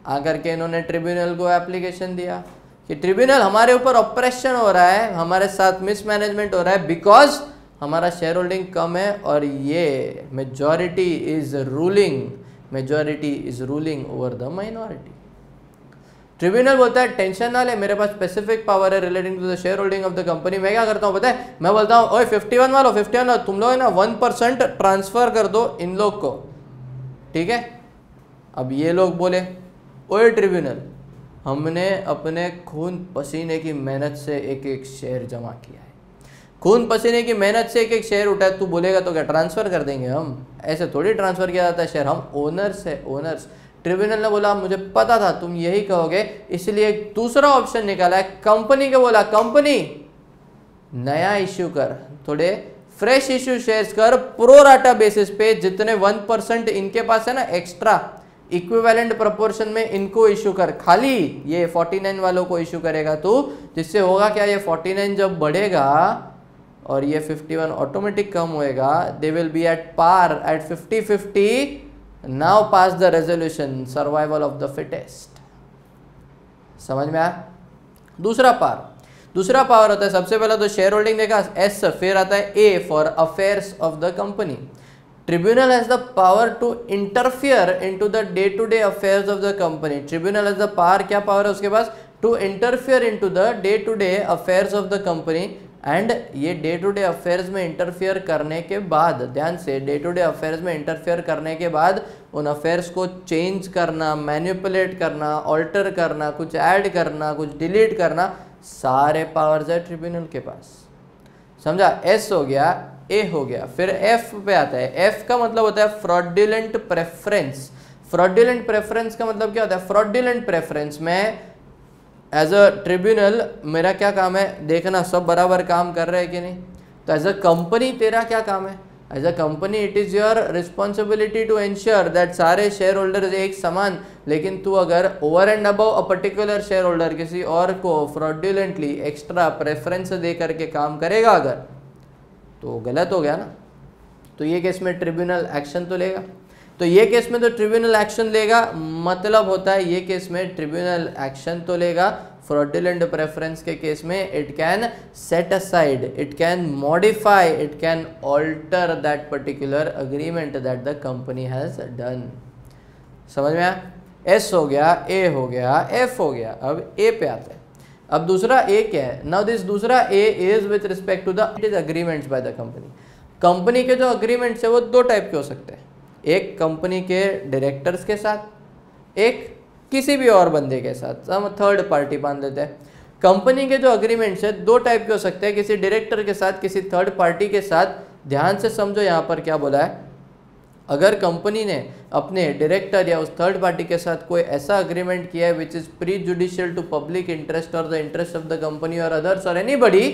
आकर के इन्होंने ट्रिब्यूनल को एप्लीकेशन दिया कि ट्रिब्यूनल हमारे ऊपर ऑपरेशन हो रहा है, हमारे साथ मिसमैनेजमेंट हो रहा है बिकॉज हमारा शेयर होल्डिंग कम है और ये majority is ruling over the minority. Tribunal बोलता है टेंशन ना ले, मेरे पास स्पेसिफिक पावर है relating to the share holding of the company. मैं क्या करता हूँ पता है? मैं बोलता हूँ ओए 51 वालों तुम लोग है ना 1% ट्रांसफर कर दो इन लोग को. ठीक है. अब ये लोग बोले ओए ट्रिब्यूनल, हमने अपने खून पसीने की मेहनत से एक एक शेयर जमा किया है, खून पसीने की मेहनत से एक एक शेयर उठाया. तू बोलेगा तो क्या ट्रांसफर कर देंगे हम? ऐसे थोड़ी ट्रांसफर किया जाता है शेयर. हम ओनर्स है, ओनर्स. ट्रिब्यूनल ने बोला मुझे पता था तुम यही कहोगे, इसलिए एक दूसरा ऑप्शन निकाला है. कंपनी को बोला कंपनी नया इश्यू कर, थोड़े फ्रेश इश्यू शेयर्स कर, प्रोराटा बेसिस पे जितने 1% इनके पास है ना एक्स्ट्रा, इक्विवेलेंट प्रोपोर्शन में इनको इश्यू कर. खाली ये 49 वालों को इश्यू करेगा तू, जिससे होगा क्या, ये 49 जब बढ़ेगा और ये 51 ऑटोमेटिक कम होएगा. They will be at par at 50-50. Now pass the resolution survival of the fittest. समझ में आया? दूसरा पावर होता है, सबसे पहला तो शेयर होल्डिंग देखा एस, फिर आता है A for affairs of the company. Tribunal has the power to interfere into the day to day affairs of the company. Tribunal has the power, क्या पावर है उसके पास? To interfere into the day to day affairs of the company. And ये day to day affairs में interfere करने के बाद, ध्यान से, डे टू डे अफेयर्स में इंटरफियर करने के बाद उन अफेयर्स को चेंज करना, मैनिपुलेट करना, ऑल्टर करना, कुछ ऐड करना, कुछ डिलीट करना, सारे पावर्स है ट्रिब्यूनल के पास. समझा? एस हो गया, ए हो गया. फिर एफ पे आता है. एफ का मतलब होता है फ्रॉडुलेंट प्रेफरेंस. फ्रॉडुलेंट प्रेफरेंस का मतलब क्या होता है? फ्रॉडुलेंट प्रेफरेंस में एज अ ट्रिब्यूनल मेरा क्या काम है? देखना सब बराबर काम कर रहे हैं कि नहीं. तो एज अ कंपनी तेरा क्या काम है? As a company it is your responsibility to ensure that सारे शेयर होल्डर्स एक समान. लेकिन तू अगर over and above a particular share holder किसी और को फ्रॉडुलेंटली एक्स्ट्रा प्रेफरेंस दे करके काम करेगा अगर, तो गलत हो गया ना. तो ये केस में ट्रिब्यूनल एक्शन तो लेगा. तो ये केस में तो ट्रिब्यूनल एक्शन लेगा, मतलब होता है ये केस में ट्रिब्यूनल एक्शन तो लेगा. फ्रॉडुलेंट प्रेफरेंस के केस में it can set aside, it can modify, it can alter that particular agreement that the company has done. समझ में आया? एस हो गया, ए हो गया, एफ हो गया. अब ए पे आते हैं. अब दूसरा ए क्या है? नाउ दिस दूसरा A is with respect to the it is agreements by the company. Company के जो अग्रीमेंट्स है वो दो टाइप के हो सकते हैं. एक कंपनी के डायरेक्टर्स के साथ, एक किसी भी और बंदे के साथ, हम थर्ड पार्टी मान लेते हैं. कंपनी के जो अग्रीमेंट्स है दो टाइप के हो सकते हैं, किसी डायरेक्टर के साथ, किसी थर्ड पार्टी के साथ. ध्यान से समझो यहाँ पर क्या बोला है. अगर कंपनी ने अपने डायरेक्टर या उस थर्ड पार्टी के साथ कोई ऐसा अग्रीमेंट किया है which is prejudicial to public interest और the interest of the company और अदर्स और anybody,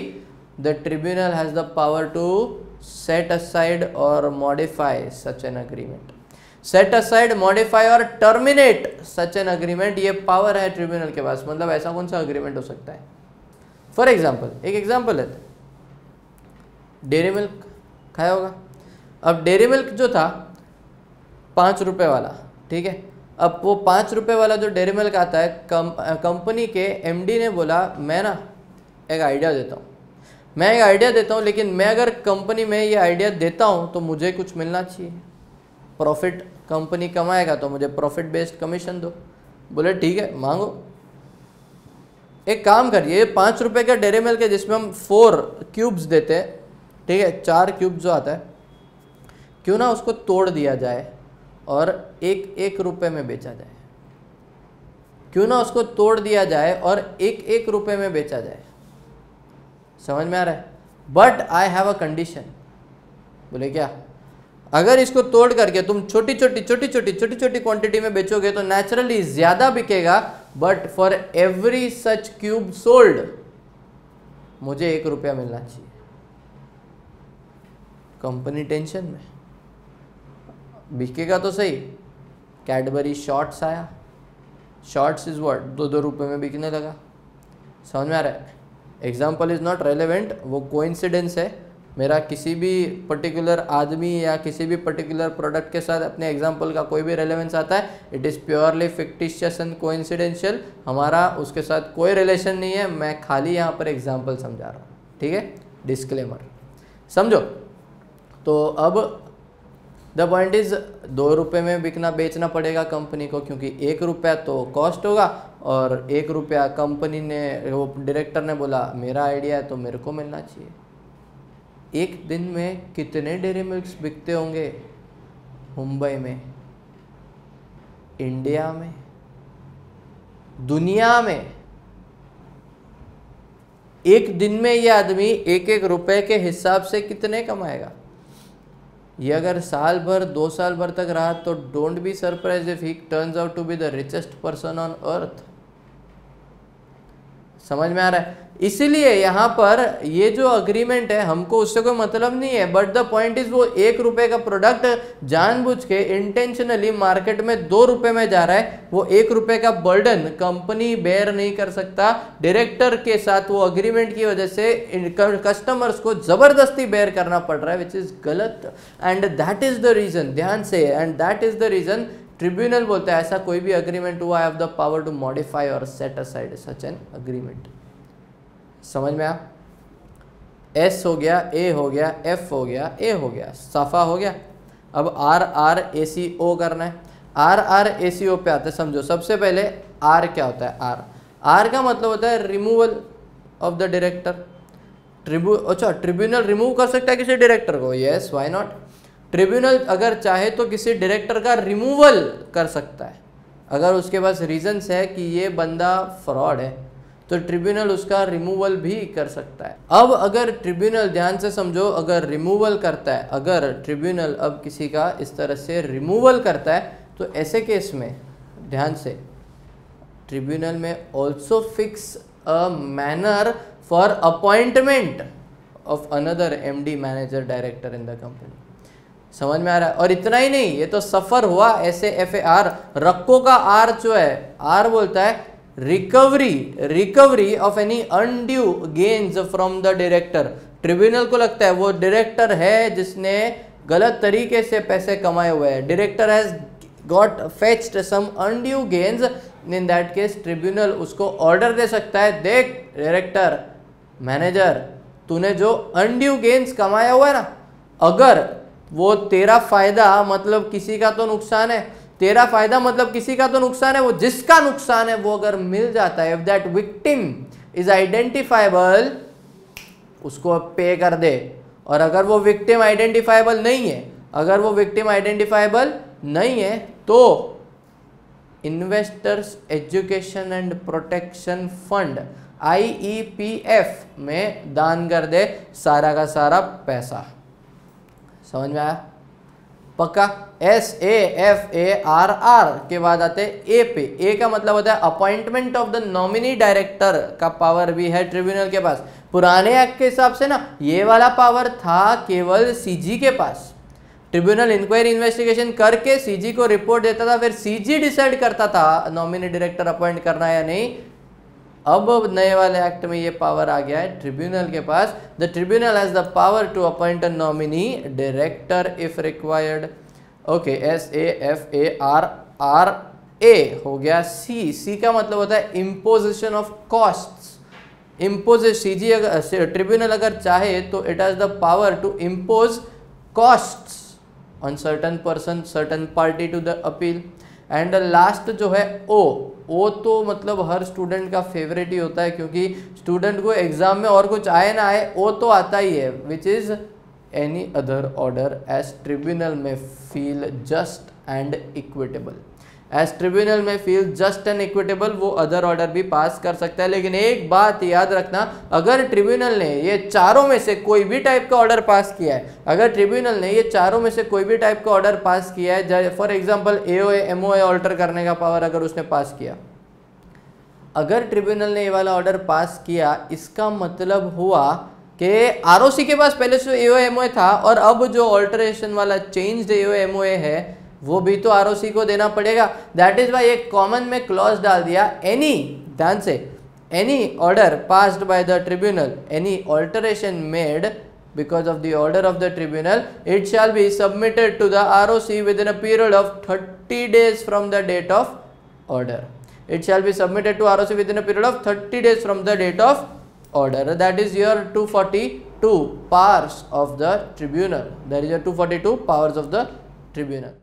the tribunal has the power to set aside और modify such an agreement. Set aside, modify और टर्मिनेट सच एन अग्रीमेंट, ये power है tribunal के पास। मतलब ऐसा कौन सा अग्रीमेंट हो सकता है? फॉर एग्जाम्पल, एक एग्जाम्पल है, डेयरी मिल्क खाया होगा। अब डेयरी मिल्क जो था 5 रुपये वाला, ठीक है, अब वो 5 रुपये वाला जो डेयरी मिल्क आता है, कंपनी के एमडी ने बोला मैं ना एक आइडिया देता हूँ, लेकिन मैं अगर कंपनी में ये आइडिया देता हूँ तो मुझे कुछ मिलना चाहिए, प्रॉफिट कंपनी कमाएगा तो मुझे प्रॉफिट बेस्ड कमीशन दो। बोले ठीक है, मांगो। एक काम करिए, 5 रुपये का डेयरी मिल्क है जिसमें हम 4 क्यूब्स देते हैं, ठीक है, 4 क्यूब जो आता है, क्यों ना उसको तोड़ दिया जाए और 1 रुपये में बेचा जाए। क्यों ना उसको तोड़ दिया जाए और 1 रुपये में बेचा जाए। समझ में आ रहा है? But I have a condition. बोले क्या? अगर इसको तोड़ करके तुम छोटी छोटी क्वांटिटी में बेचोगे तो नेचुरली ज्यादा बिकेगा, but for every such cube sold मुझे 1 रुपया मिलना चाहिए। कंपनी टेंशन में, बिकेगा तो सही। कैडबरी शॉर्ट्स आया, शॉर्ट्स इज व्हाट, 2 रुपये में बिकने लगा। समझ में आ रहा है? एग्जाम्पल इज नॉट रेलेवेंट, वो कोइंसिडेंस है। मेरा किसी भी पर्टिकुलर आदमी या किसी भी पर्टिकुलर प्रोडक्ट के साथ अपने एग्जाम्पल का कोई भी रेलेवेंस आता है, it is purely fictitious and coincidental. हमारा उसके साथ कोई रिलेशन नहीं है, मैं खाली यहाँ पर एग्जाम्पल समझा रहा हूँ, ठीक है, डिस्क्लेमर समझो। तो अब द पॉइंट इज 2 रुपये में बेचना पड़ेगा कंपनी को, क्योंकि 1 रुपया तो कॉस्ट होगा और 1 रुपया कंपनी ने, वो डायरेक्टर ने बोला मेरा आइडिया है तो मेरे को मिलना चाहिए। एक दिन में कितने डेयरी मिल्क्स बिकते होंगे मुंबई में, इंडिया में, दुनिया में? एक दिन में ये आदमी 1 रुपये के हिसाब से कितने कमाएगा? ये अगर साल भर 2 साल भर तक रहा तो don't be surprise if he turns out to be the richest person on earth. समझ में आ रहा है? इसीलिए यहाँ पर ये जो अग्रीमेंट है हमको उससे कोई मतलब नहीं है, बट द पॉइंट इज वो 1 रुपये का प्रोडक्ट जानबूझ के इंटेंशनली मार्केट में 2 रुपये में जा रहा है। वो 1 रुपये का बर्डन कंपनी बेयर नहीं कर सकता। डायरेक्टर के साथ वो अग्रीमेंट की वजह से कस्टमर्स को जबरदस्ती बेयर करना पड़ रहा है, विच इज गलत। And that is the reason, ध्यान से, and that is the reason tribunal बोलता है ऐसा कोई भी अग्रीमेंट हुआ, I have the power to modify और set aside such an agreement. समझ में आ? एस हो गया, ए हो गया, एफ हो गया, ए हो गया, सफा हो गया। अब आर आर ए सी ओ करना है। आर आर ए सी ओ पे आते, समझो। सबसे पहले आर क्या होता है? आर का मतलब होता है रिमूवल ऑफ द डायरेक्टर। अच्छा, ट्रिब्यूनल रिमूव कर सकता है किसी डायरेक्टर को? Yes, why not. ट्रिब्यूनल अगर चाहे तो किसी डायरेक्टर का रिमूवल कर सकता है, अगर उसके पास रीजंस है कि ये बंदा फ्रॉड है तो ट्रिब्यूनल उसका रिमूवल भी कर सकता है। अब अगर ट्रिब्यूनल, ध्यान से समझो, अगर रिमूवल करता है, अगर ट्रिब्यूनल अब किसी का इस तरह से रिमूवल करता है तो ऐसे केस में ध्यान से ट्रिब्यूनल में also fix a manner for appointment of another MD, manager, director in the company. समझ में आ रहा है? और इतना ही नहीं, ये तो सफर हुआ, ऐसे एफ ए आर, रक्को का आर जो है, आर बोलता है recovery of any undue gains from the director. Tribunal को लगता है वो डायरेक्टर है जिसने गलत तरीके से पैसे कमाए हुए हैं, director has got fetched some undue gains, in that case tribunal उसको ऑर्डर दे सकता है, देख डायरेक्टर, मैनेजर, तूने जो अनड्यू गेन्स कमाया हुआ है ना, अगर वो तेरा फायदा मतलब किसी का तो नुकसान है, तेरा फायदा मतलब किसी का तो नुकसान है, वो जिसका नुकसान है वो अगर मिल जाता है, if that victim is identifiable, उसको पे कर दे। और अगर वो विक्टिम आइडेंटिफाइबल नहीं है, अगर वो विक्टिम आइडेंटिफाइबल नहीं है तो investors education and protection fund IEPF में दान कर दे सारा का सारा पैसा। समझ में आया? पक्का। SAFARR के बाद आते हैं ए पे। ए का मतलब होता है appointment of the nominee director का पावर भी है ट्रिब्यूनल के पास। पुराने एक्ट के हिसाब से ना ये वाला पावर था केवल सीजी के पास। ट्रिब्यूनल इंक्वायरी इन्वेस्टिगेशन करके सीजी को रिपोर्ट देता था, फिर सीजी डिसाइड करता था नॉमिनी डायरेक्टर अपॉइंट करना है या नहीं। अब नए वाले एक्ट में ये पावर आ गया है ट्रिब्यूनल के पास। The tribunal has the power to appoint a nominee director if required. Okay, SAFARRA हो गया। सी का मतलब होता है इम्पोजिशन ऑफ कॉस्ट्स। सीजी अगर ट्रिब्यूनल अगर चाहे तो it has the power to impose costs on certain person, certain party to the appeal. And last जो है ओ तो मतलब हर स्टूडेंट का फेवरेट ही होता है, क्योंकि स्टूडेंट को एग्जाम में और कुछ आए ना आए ओ तो आता ही है, which is any other order as tribunal may feel just and equitable. As tribunal may feel just and equitable वो अदर ऑर्डर भी पास कर सकता है। लेकिन एक बात याद रखना, अगर ट्रिब्यूनल ने ये चारों में से कोई भी टाइप का ऑर्डर पास किया है, अगर ट्रिब्यूनल ने ये चारों में से कोई भी टाइप का ऑर्डर पास किया है, for example AOA MOA alter करने का पावर अगर उसने पास किया, अगर ट्रिब्यूनल ने ये वाला ऑर्डर पास किया, इसका मतलब हुआ कि ROC के पास पहले से AOA MOA था और अब जो ऑल्टरेशन वाला चेंज्ड AOA MOA है वो भी तो ROC को देना पड़ेगा। दैट इज वाई एक कॉमन में क्लॉज डाल दिया, एनी, ध्यान से, any order passed by the tribunal, any alteration made because of the order of the tribunal, it shall be submitted to the ROC within a period of 30 days from the date of order. It shall be submitted to ROC within a period of 30 days from the date of order. That is your 242 powers of the tribunal. That is your 242 powers of the tribunal.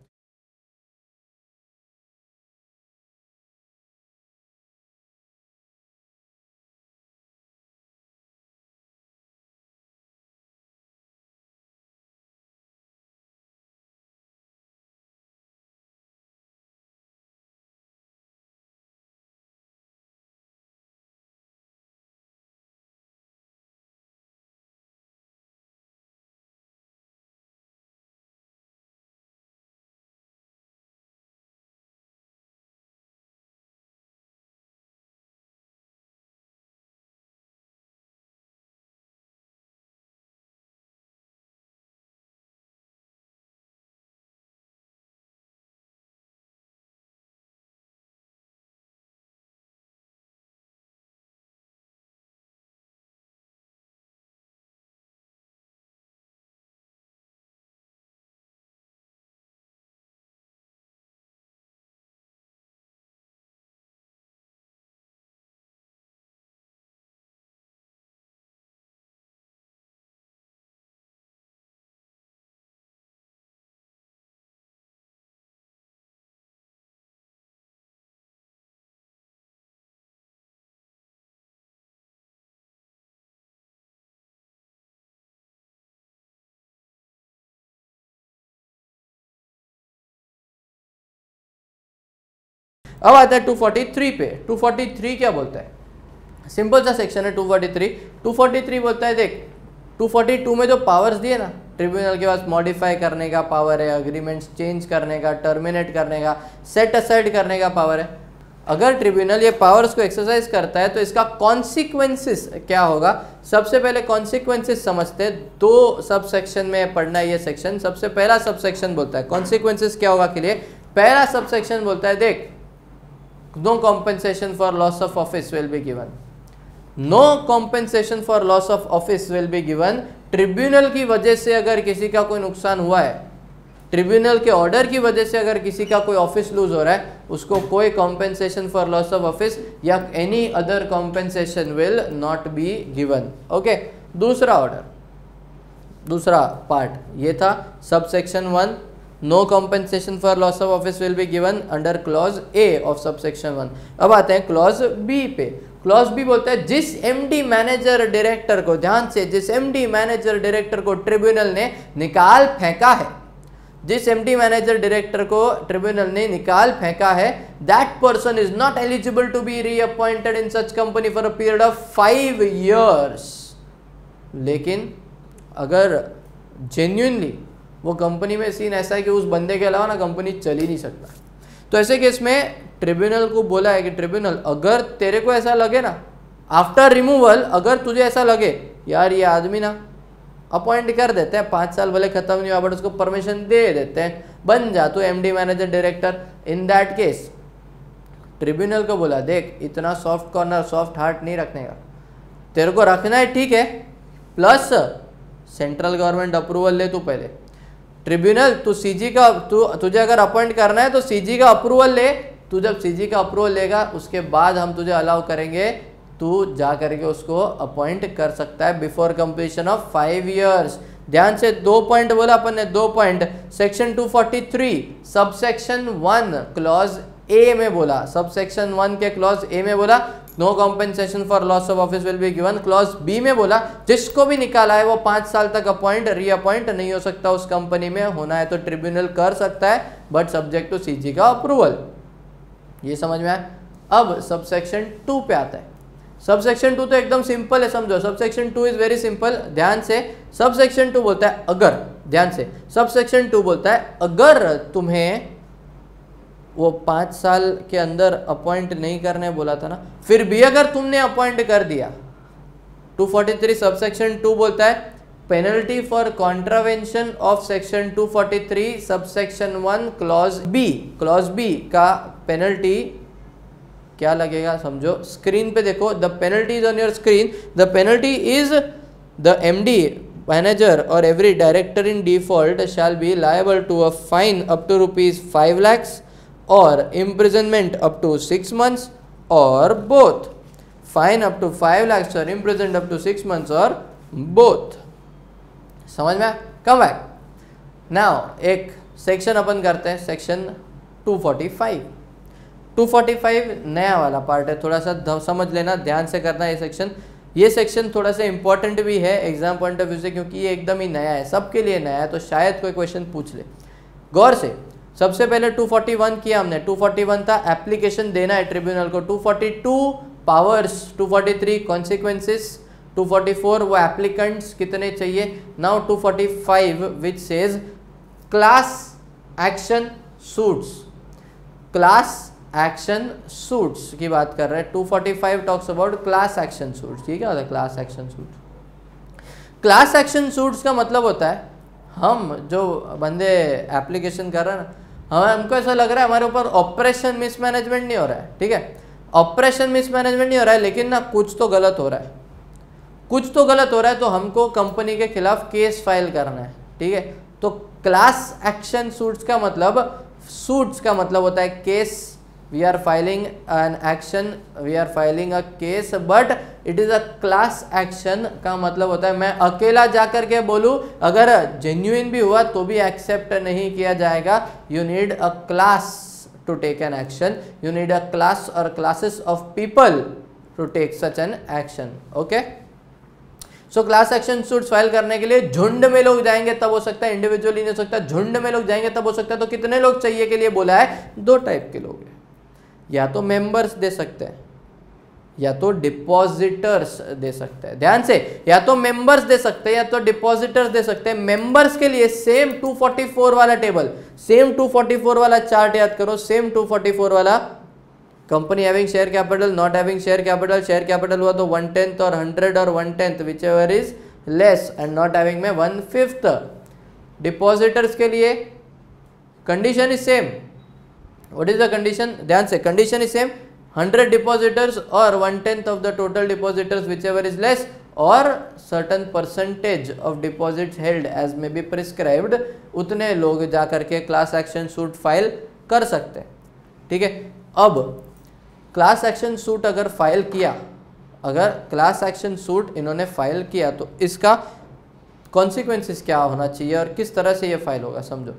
अब आता है 243 पे। 243 क्या बोलता है? Simple सा section है 243। 243 बोलता है, देख 242 में जो पावर्स दिए ना, ट्रिब्यूनल के पास मॉडिफाई करने का पावर है, अग्रीमेंट्स चेंज करने का, टर्मिनेट करने का, सेट असाइड करने का पावर है। अगर ट्रिब्यूनल ये पावर्स को एक्सरसाइज करता है तो इसका कॉन्सिक्वेंसेस क्या होगा? सबसे पहले कॉन्सिक्वेंसेस समझते हैं। दो सब सेक्शन में पढ़ना है ये सेक्शन। सबसे पहला सब सेक्शन बोलता है कॉन्सिक्वेंसेस क्या होगा के लिए। पहला सब सेक्शन बोलता है, देख, no compensation for loss of office will be given. No compensation for loss of office will be given. Tribunal की वजह से अगर किसी का कोई नुकसान हुआ है, ट्रिब्यूनल के ऑर्डर की वजह से अगर किसी का कोई ऑफिस लूज हो रहा है, उसको कोई compensation for loss of office या any other compensation will not be given. Okay, दूसरा ऑर्डर, दूसरा पार्ट ये था सब section 1। No compensation for loss of office will be given under clause A of sub section 1। अब आते हैं clause B पे। क्लॉज बी बोलता है, जिस एमडी मैनेजर डायरेक्टर को, ध्यान से, जिस एमडी मैनेजर डायरेक्टर को ट्रिब्यूनल ने निकाल फेंका है, जिस एमडी मैनेजर डायरेक्टर को ट्रिब्यूनल ने निकाल फेंका है, that person is not eligible to be reappointed in such company for a period of 5 years। लेकिन अगर जेन्युइनली वो कंपनी में सीन ऐसा है कि उस बंदे के अलावा ना कंपनी चल ही नहीं सकता। तो ऐसे केस में ट्रिब्यूनल को बोला है कि ट्रिब्यूनल अगर तेरे को ऐसा लगे ना आफ्टर रिमूवल, अगर तुझे ऐसा लगे यार ये आदमी ना अपॉइंट कर देते हैं, 5 साल भले खत्म नहीं हुआ बट उसको परमिशन दे देते हैं, बन जा तू MD manager director, in that case tribunal को बोला देख इतना सॉफ्ट कॉर्नर सॉफ्ट हार्ट नहीं रखने का, तेरे को रखना है ठीक है, प्लस सेंट्रल गवर्नमेंट अप्रूवल ले तू पहले। ट्रिब्यूनल तू सीजी का तुझे अगर अपॉइंट करना है तो सीजी का अप्रूवल ले, तू जब सीजी का अप्रूवल लेगा उसके बाद हम तुझे अलाउ करेंगे, तू जा करके उसको अपॉइंट कर सकता है बिफोर कंप्लीशन ऑफ 5 years। ध्यान से 2 पॉइंट बोला अपन ने, 2 point section 243 subsection 1 clause A में बोला, सबसेक्शन 1 के क्लॉज ए में बोला no compensation for loss of office will be given. Clause B में बोला जिसको भी निकाला है वो 5 साल तक अपॉइंट रीअपॉइंट नहीं हो सकता उस कंपनी में, होना है तो ट्रिब्यूनल कर सकता है बट सब्जेक्ट टू सीजी का अप्रूवल। ये समझ में आया। अब सबसेक्शन 2 पे आता है। सबसेक्शन 2 तो एकदम सिंपल है, समझो सबसेक्शन 2 इज वेरी सिंपल। ध्यान से सबसेक्शन 2 बोलता है अगर, ध्यान से सबसेक्शन 2 बोलता है अगर तुम्हें वो 5 साल के अंदर अपॉइंट नहीं करने बोला था ना, फिर भी अगर तुमने अपॉइंट कर दिया, 243 सबसेक्शन 2 बोलता है penalty for contravention of section 243 subsection 1 clause B. Clause B का पेनल्टी क्या लगेगा समझो, स्क्रीन पे देखो, the penalty is on your screen. The penalty is the MD manager और every director in default shall be liable to a fine up to ₹5 lakhs or imprisonment up to 6 months or both. Fine up to 5 lakhs or imprisoned up to 6 months or both. समझ में? Come back. Now एक section अपन करते हैं, section 245। 245 नया वाला part है, थोड़ा सा समझ लेना, ध्यान से करना ये सेक्शन। ये सेक्शन थोड़ा सा इंपॉर्टेंट भी है एग्जाम पॉइंट ऑफ व्यू से, क्योंकि ये एकदम ही नया है, सबके लिए नया है, तो शायद कोई क्वेश्चन पूछ ले। गौर से सबसे पहले 241 किया हमने, 241 था एप्लीकेशन देना है ट्रिब्यूनल को, 242 पावर्स, 243 कॉन्सिक्वेंसेस, 244 वो एप्लीकेंट्स कितने चाहिए। Now 245 which says class action suits, class action suits की बात कर रहे हैं। 245 talks about class action suits. ठीक है, class action suits. Class action suits का मतलब होता है हम जो बंदे एप्लीकेशन कर रहे हैं ना, हमको ऐसा लग रहा है हमारे ऊपर ऑपरेशन मिसमैनेजमेंट नहीं हो रहा है, ठीक है, ऑपरेशन मिसमैनेजमेंट नहीं हो रहा है, लेकिन ना कुछ तो गलत हो रहा है, कुछ तो गलत हो रहा है, तो हमको कंपनी के खिलाफ केस फाइल करना है। ठीक है, तो क्लास एक्शन सूट्स का मतलब, सूट्स का मतलब होता है case, we are filing an action, we are filing a case, but it is a class action का मतलब होता है मैं अकेला जाकर के बोलूं, अगर जेन्युइन भी हुआ तो भी एक्सेप्ट नहीं किया जाएगा। You need a class to take an action, you need a class और classes of people to take such an action. Okay, so class action suits file करने के लिए झुंड में लोग जाएंगे तब हो सकता है, इंडिविजुअली नहीं हो सकता, झुंड में लोग जाएंगे तब हो सकता है। तो कितने लोग चाहिए के लिए बोला है, 2 टाइप के लोग हैं, या तो मेंबर्स दे सकते हैं या तो डिपॉजिटर्स दे सकते हैं। ध्यान से, या तो मेंबर्स दे सकते हैं या तो डिपॉजिटर्स दे सकते हैं। मेंबर्स के लिए सेम 244 वाला टेबल, सेम 244 वाला चार्ट याद करो, सेम 244 वाला, company having share capital, not having share capital, share capital हुआ तो 1/10 और 100 और 1/10 whichever is less, and not having में 1/5। डिपॉजिटर्स के लिए condition is same. What is the condition, ध्यान से, कंडीशन इज सेम, 100 डिपॉजिटर्स और 1/10 of the total depositors whichever is less, और certain percentage of deposits held as may be prescribed, उतने लोग जाकर के क्लास एक्शन सूट फाइल कर सकते हैं। ठीक है, अब क्लास एक्शन सूट अगर फाइल किया, अगर क्लास एक्शन सूट इन्होंने फाइल किया तो इसका कॉन्सिक्वेंसेस क्या होना चाहिए और किस तरह से ये फाइल होगा, समझो।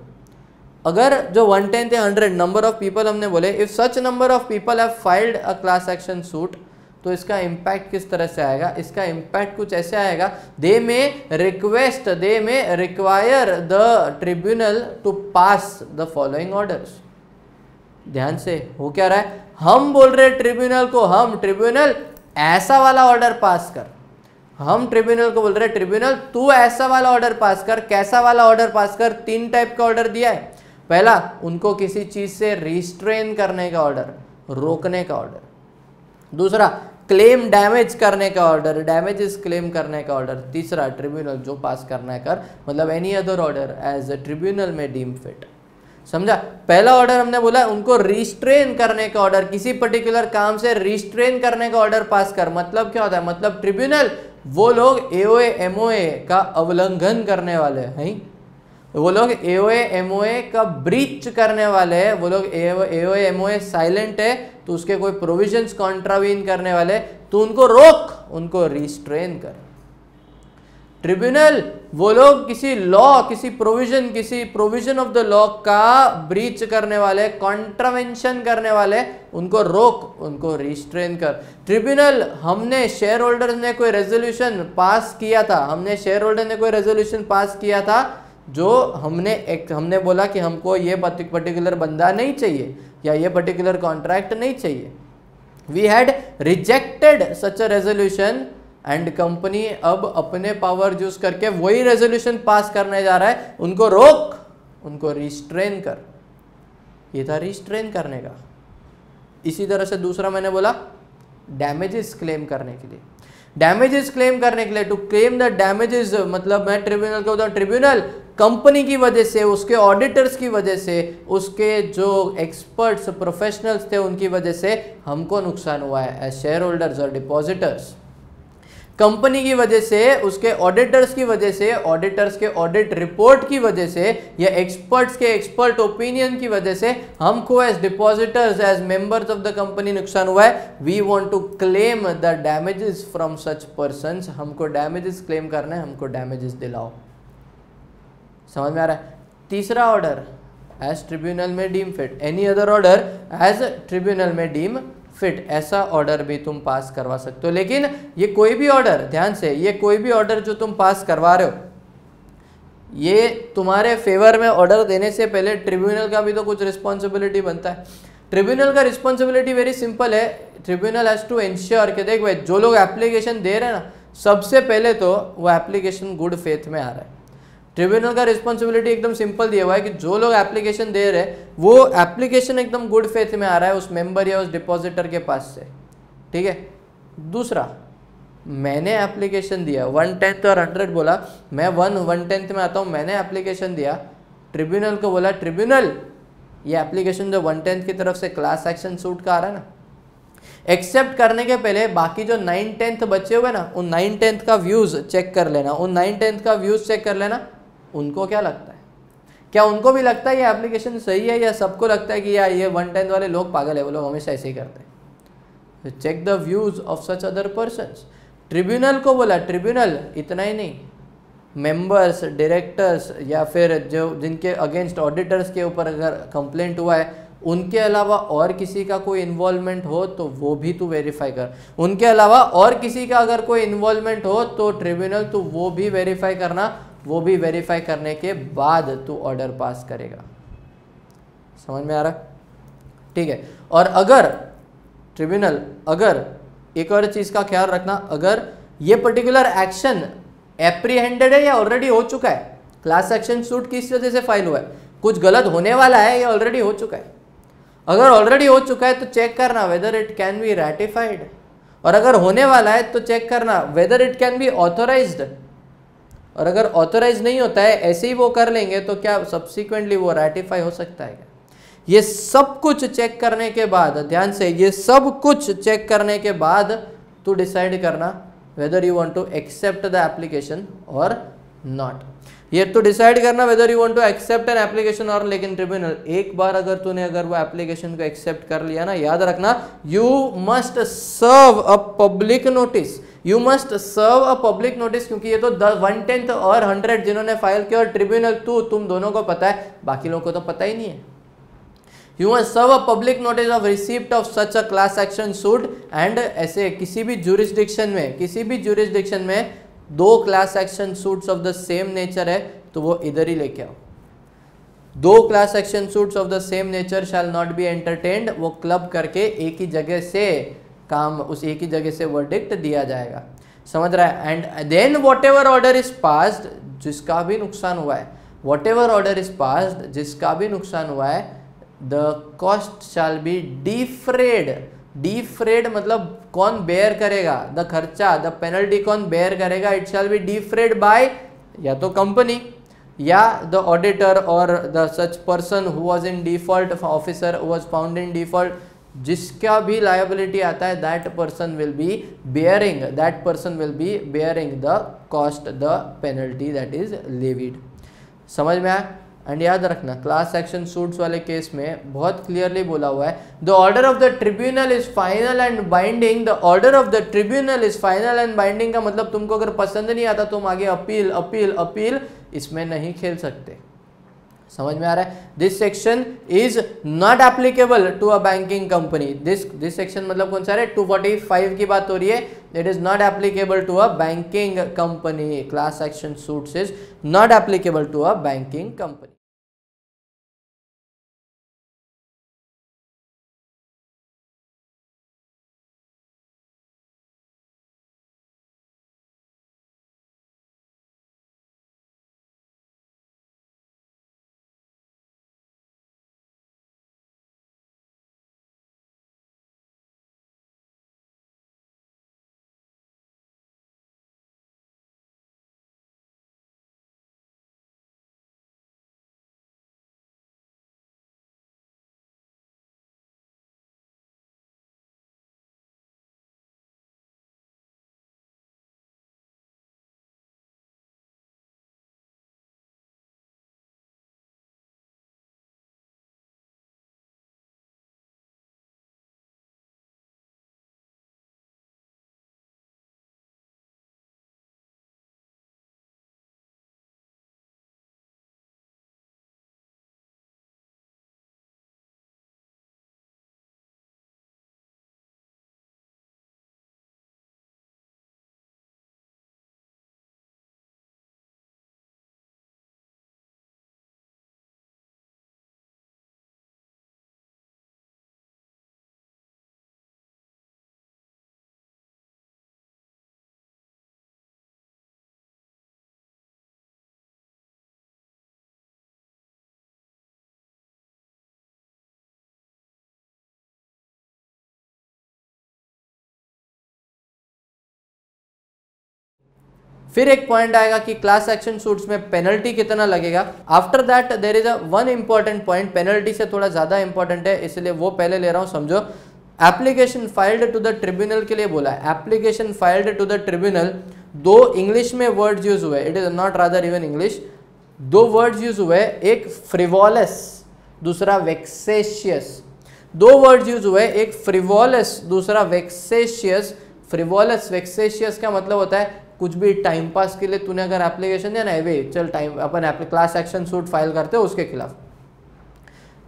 अगर जो 1/10 या 100 नंबर ऑफ पीपल हमने बोले, if such number of people have filed a class action suit, तो इसका इम्पैक्ट किस तरह से आएगा, इसका इम्पैक्ट कुछ ऐसे आएगा, दे में request, they may require the tribunal to pass the following orders. ध्यान से, हो क्या रहा है, हम बोल रहे ट्रिब्यूनल को, हम ट्रिब्यूनल ऐसा वाला ऑर्डर पास कर, हम ट्रिब्यूनल को बोल रहे हैं ट्रिब्यूनल तू ऐसा वाला ऑर्डर पास कर, कैसा वाला ऑर्डर पास कर। 3 टाइप का ऑर्डर दिया है। पहला, उनको किसी चीज से रिस्ट्रेन करने का ऑर्डर, रोकने का ऑर्डर। दूसरा, क्लेम डैमेज करने का ऑर्डर, डैमेजेस क्लेम करने का ऑर्डर। तीसरा, ट्रिब्यूनल जो पास करना है कर, मतलब any other order as a tribunal may deem fit. समझा? पहला ऑर्डर हमने बोला उनको रिस्ट्रेन करने का ऑर्डर, किसी पर्टिकुलर काम से रिस्ट्रेन करने का ऑर्डर पास कर। मतलब क्या होता है? मतलब ट्रिब्यूनल वो लोग एओए एमओए का उल्लंघन करने वाले हैं, वो लोग एओए एमओए का ब्रीच करने वाले हैं, वो लोग एओए एमओए साइलेंट है तो उसके कोई प्रोविजंस कॉन्ट्रावीन करने वाले, तो उनको रोक, उनको रिस्ट्रेन कर। ट्रिब्यूनल वो लोग किसी लॉ, किसी प्रोविजन ऑफ द लॉ का ब्रीच करने वाले, कॉन्ट्रावेंशन करने वाले, उनको रोक, उनको रिस्ट्रेन कर। ट्रिब्यूनल हमने शेयर होल्डर्स ने कोई रेजोल्यूशन पास किया था, शेयर होल्डर ने कोई रेजोल्यूशन पास किया था जो हमने बोला कि हमको ये पर्टिकुलर बंदा नहीं चाहिए या ये पर्टिकुलर कॉन्ट्रैक्ट नहीं चाहिए। We had rejected such a resolution and company अब अपने पावर यूज करके वही रेजोल्यूशन पास करने जा रहा है, उनको रोक, उनको रिस्ट्रेन कर। ये था रिस्ट्रेन करने का। इसी तरह से दूसरा मैंने बोला डैमेजेस क्लेम करने के लिए। डैमेजेस क्लेम करने के लिए, टू क्लेम द डैमेजेस, मतलब मैं ट्रिब्यूनल को बताऊं, ट्रिब्यूनल कंपनी की वजह से, उसके ऑडिटर्स की वजह से, उसके जो एक्सपर्ट्स प्रोफेशनल्स थे उनकी वजह से हमको नुकसान हुआ है एज शेयर होल्डर्स और डिपॉजिटर्स। कंपनी की वजह से, उसके ऑडिटर्स की वजह से, ऑडिटर्स के ऑडिट रिपोर्ट की वजह से, या एक्सपर्ट्स के एक्सपर्ट ओपिनियन की वजह से हमको as depositors, as members of the company नुकसान हुआ है। We want to claim the damages from such persons. हमको डैमेजेस क्लेम करना है, हमको डैमेजेस दिलाओ। समझ में आ रहा है? तीसरा order as tribunal may deem fit, any other order as tribunal may deem fit, ऐसा ऑर्डर भी तुम पास करवा सकते हो। लेकिन ये कोई भी ऑर्डर, ध्यान से, ये कोई भी ऑर्डर जो तुम पास करवा रहे हो, ये तुम्हारे फेवर में ऑर्डर देने से पहले ट्रिब्यूनल का भी तो कुछ रिस्पॉन्सिबिलिटी बनता है। ट्रिब्यूनल का रिस्पॉन्सिबिलिटी वेरी सिंपल है। ट्रिब्यूनल हैज टू इंश्योर कि देख भाई जो लोग एप्लीकेशन दे रहे हैं ना, सबसे पहले तो वो एप्लीकेशन गुड फेथ में आ रहा है। ट्रिब्यूनल का रिस्पॉन्सिबिलिटी एकदम सिंपल दिया हुआ है कि जो लोग एप्लीकेशन दे रहे हैं वो एप्लीकेशन एकदम गुड फेथ में आ रहा है उस मेंबर या उस डिपॉजिटर के पास से। ठीक है? दूसरा, मैंने एप्लीकेशन दिया 1/10 और 100 बोला, मैं 1/10 में आता हूँ, मैंने एप्लीकेशन दिया, ट्रिब्यूनल को बोला ट्रिब्यूनल ये एप्लीकेशन जो 1/10 की तरफ से क्लास एक्शन सूट का आ रहा है ना, एक्सेप्ट करने के पहले बाकी जो 9/10 बचे हुए ना, उन 9/10 का व्यूज चेक कर लेना, उन 9/10 का व्यूज चेक कर लेना। उनको क्या लगता है? क्या उनको भी लगता है ये एप्लीकेशन सही है, या सबको लगता है कि यार ये 1/10 वाले लोग पागल है, वो लोग हमेशा ऐसे ही करते हैं? Check the views of such other persons. Tribunal को बोला ट्रिब्यूनल इतना ही नहीं, मेंबर्स, डायरेक्टर्स या फिर जो जिनके अगेंस्ट ऑडिटर्स के ऊपर अगर कंप्लेंट हुआ है, उनके अलावा और किसी का कोई इन्वॉल्वमेंट हो तो वो भी तू वेरीफाई कर। उनके अलावा और किसी का अगर कोई इन्वॉल्वमेंट हो तो ट्रिब्यूनल तू वो भी वेरीफाई करना, वो भी वेरीफाई करने के बाद तू ऑर्डर पास करेगा। समझ में आ रहा? ठीक है। और अगर ट्रिब्यूनल, अगर एक और चीज का ख्याल रखना, अगर ये पर्टिकुलर एक्शन एप्रीहेंडेड है या ऑलरेडी हो चुका है, क्लास एक्शन सूट किस वजह से फाइल हुआ है, कुछ गलत होने वाला है या ऑलरेडी हो चुका है। अगर ऑलरेडी हो चुका है तो चेक करना whether it can be ratified, और अगर होने वाला है तो चेक करना whether it can be authorised. और अगर ऑथोराइज नहीं होता है, ऐसे ही वो कर लेंगे, तो क्या सब्सिक्वेंटली वो रैटिफाई हो सकता है क्या? ये सब कुछ चेक करने के बाद, ध्यान से, ये सब कुछ चेक करने के बाद तू डिसाइड करना whether you want to accept the application or not. ये तो डिसाइड करना whether you want to accept an application or. लेकिन ट्रिब्यूनल, एक बार अगर वो एप्लीकेशन को एक्सेप्ट कर लिया ना, याद रखना, you must serve a public notice, you must serve a public notice, क्योंकि ये तो 1/10 और 100 जिन्होंने फाइल किया, और ट्रिब्यूनल तुम दोनों को पता है, बाकी लोगों को तो पता ही नहीं है। You must serve a public notice of receipt of such a class action suit, and ऐसे किसी भी jurisdiction में 2 class action suits of the same nature है तो वो इधर ही लेके आओ। 2 class action suits of the same nature shall not be entertained, वो क्लब करके एक ही जगह से काम, उस एक ही जगह से वर्डिक्ट दिया जाएगा। समझ रहा है। And then whatever order is passed, जिसका भी नुकसान हुआ है, whatever order is passed, जिसका भी नुकसान हुआ है, the cost shall be deferred. Deferred मतलब कौन बेयर करेगा, द खर्चा, द पेनल्टी कौन बेयर करेगा, it shall be deferred by या तो कंपनी या the auditor or the such person who was in default, officer who was found in default, जिसका भी लायबिलिटी आता है that person will be bearing the cost, the penalty that is levied. समझ में आया। एंड याद रखना क्लास एक्शन सूट्स वाले केस में बहुत क्लियरली बोला हुआ है, the order of the tribunal is final and binding. The order of the tribunal is final and binding का मतलब तुमको अगर पसंद नहीं आता तुम आगे अपील अपील अपील इसमें नहीं खेल सकते। समझ में आ रहा है। This section is not applicable to a banking company. This section मतलब कौन सा है, 245 की बात हो रही है। It is not applicable to a banking company. Class action suits is not applicable to a banking company. फिर एक पॉइंट आएगा कि क्लास एक्शन सूट्स में पेनल्टी कितना लगेगा। After that there is a one important point, penalty से थोड़ा ज्यादा इंपॉर्टेंट है इसलिए वो पहले ले रहा हूं, समझो। Application filed to the tribunal के लिए बोला है। Application filed to the tribunal, दो इंग्लिश में वर्ड्स यूज हुए, it is not rather even English, दो वर्ड्स यूज हुए, एक फ्रिवोलस दूसरा वेक्सेशियस। दो वर्ड्स यूज हुए, एक फ्रिवोलस दूसरा वेक्सेशियस। फ्रिवोलस वेक्सेशियस का मतलब होता है कुछ भी टाइम पास के लिए तूने अगर एप्लीकेशन दिया ना, वे चल टाइम अपन क्लास एक्शन सूट फाइल करते हो उसके खिलाफ,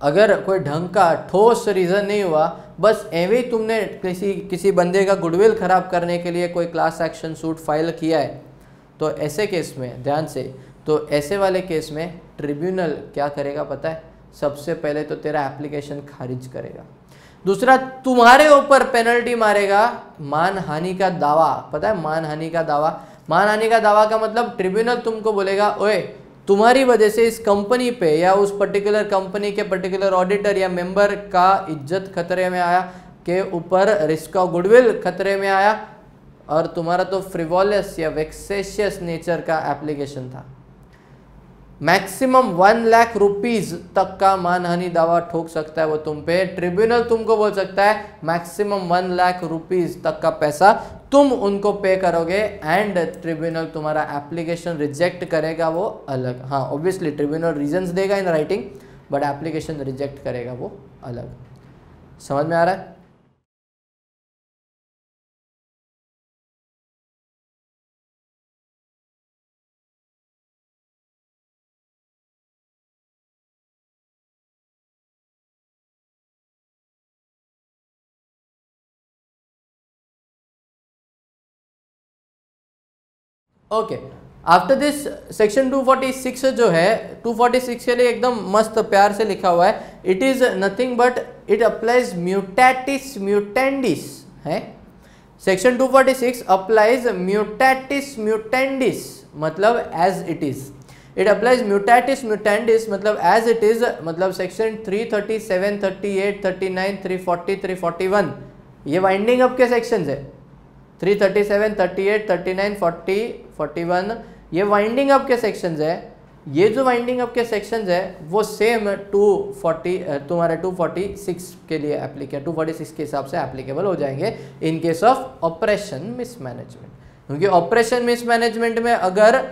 अगर कोई ढंग का ठोस रीज़न नहीं हुआ, बस एवे ही तुमने किसी बंदे का गुडविल खराब करने के लिए कोई क्लास एक्शन सूट फाइल किया है, तो ऐसे केस में ध्यान से, तो ऐसे वाले केस में ट्रिब्यूनल क्या करेगा पता है, सबसे पहले तो तेरा एप्लीकेशन खारिज करेगा, दूसरा तुम्हारे ऊपर पेनल्टी मारेगा मानहानि का दावा। पता है मानहानि का दावा, मानहानि का दावा का मतलब ट्रिब्यूनल तुमको बोलेगा ओए तुम्हारी वजह से इस कंपनी पे या उस पर्टिकुलर कंपनी के पर्टिकुलर ऑडिटर या मेंबर का इज्जत खतरे में आया, के ऊपर रिस्क ऑफ गुडविल खतरे में आया, और तुम्हारा तो फ्रिवोलस या वेक्सेशियस नेचर का एप्लीकेशन था। मैक्सिमम 1 लाख रुपीज तक का मानहानि दावा ठोक सकता है वो तुम पे। ट्रिब्यूनल तुमको बोल सकता है मैक्सिमम 1 लाख रुपीज तक का पैसा तुम उनको पे करोगे, एंड ट्रिब्यूनल तुम्हारा एप्लीकेशन रिजेक्ट करेगा वो अलग। हाँ ऑब्वियसली ट्रिब्यूनल रीजंस देगा in writing, but application reject करेगा वो अलग। समझ में आ रहा है। ओके, आफ्टर दिस सेक्शन 246 जो है, 246 के लिए एकदम मस्त प्यार से लिखा हुआ है, it is nothing but it applies mutatis mutandis है। सेक्शन 246 अप्लाइज म्यूटेटिस म्यूटेंडिस मतलब as it is, it applies mutatis mutandis मतलब एज इट इज, मतलब सेक्शन 337, 38, 39, 340, 341 ये वाइंडिंग अप के सेक्शंस है। 337, 38, 39, 40, 41 ये वाइंडिंग अप के सेक्शंस है। ये जो वाइंडिंग अप के सेक्शंस है वो सेम 240 तुम्हारे 246 के लिए एप्लीकेबल, 246 के हिसाब से एप्लीकेबल हो जाएंगे in case of operation mismanagement. क्योंकि ऑपरेशन मिसमैनेजमेंट में अगर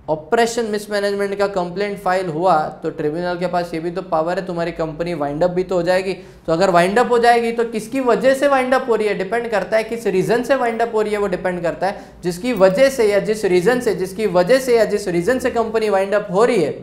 ऑपरेशन मिसमैनेजमेंट का कंप्लेंट फाइल हुआ तो ट्रिब्यूनल के पास ये भी तो पावर है, तुम्हारी कंपनी वाइंड अप भी तो हो जाएगी। तो अगर वाइंड अप हो जाएगी तो किसकी वजह से वाइंड अप हो रही है डिपेंड करता है, किस रीजन से वाइंड अप हो रही है वो डिपेंड करता है। जिसकी वजह से या जिस रीजन से, जिसकी वजह से या जिस रीजन से कंपनी वाइंड अप हो रही है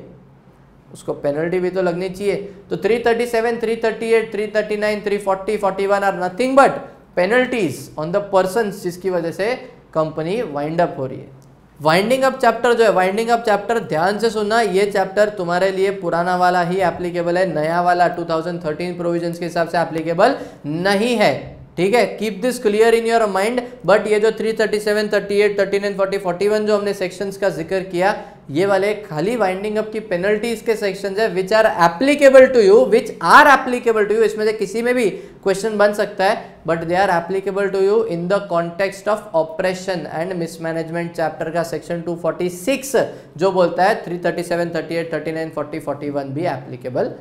उसको पेनल्टी भी तो लगनी चाहिए। तो 337, 338, 339, 340, 41 are nothing but penalties on the person जिसकी वजह से कंपनी वाइंड अप हो रही है। वाइंडिंग अप चैप्टर जो है, वाइंडिंग अप चैप्टर ध्यान से सुनना, ये चैप्टर तुम्हारे लिए पुराना वाला ही एप्लीकेबल है, नया वाला 2013 प्रोविजंस के हिसाब से एप्लीकेबल नहीं है। ठीक है, keep this clear in your mind. But ये जो 337, 38, 39, 40, 41 जो हमने सेक्शंस का जिक्र किया ये वाले खाली वाइंडिंग अप की पेनल्टीज के सेक्शंस है which are applicable to you, which are applicable to you. इसमें से किसी में भी क्वेश्चन बन सकता है but they are applicable to you in the context of oppression and mismanagement chapter का सेक्शन 246 जो बोलता है 337, 38, 39, 40, 41 भी एप्लीकेबल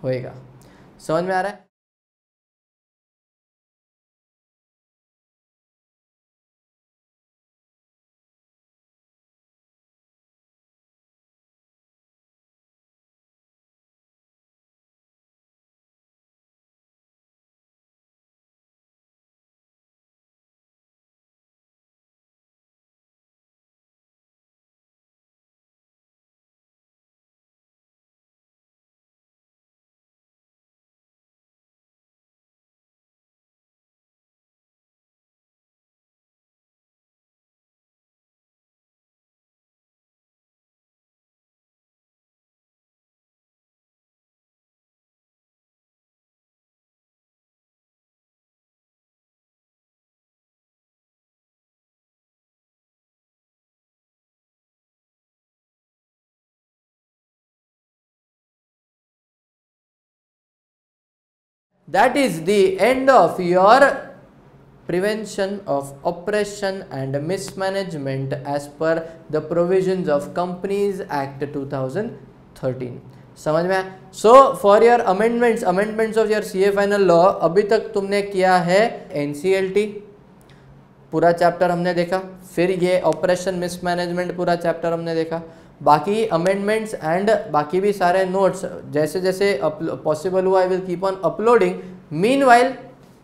होएगा। समझ में आ रहा है? That is the end of your prevention of oppression and mismanagement as per the provisions of Companies Act 2013. समझ में आया? So for your amendments of your CA final law अभी तक तुमने किया है NCLT पूरा चैप्टर हमने देखा, फिर ये ऑपरेशन मिसमैनेजमेंट पूरा चैप्टर हमने देखा, बाकी अमेंडमेंट्स एंड बाकी भी सारे नोट्स जैसे जैसे पॉसिबल हुआ I will keep on uploading. Meanwhile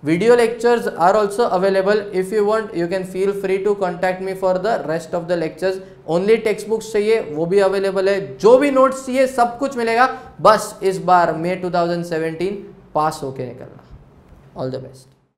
video lectures are also available. If you want you can feel free to contact me for the rest of the lectures. only textbooks चाहिए वो भी available है, जो भी notes चाहिए सब कुछ मिलेगा। बस इस बार मई 2017 पास होके निकलना। All the best.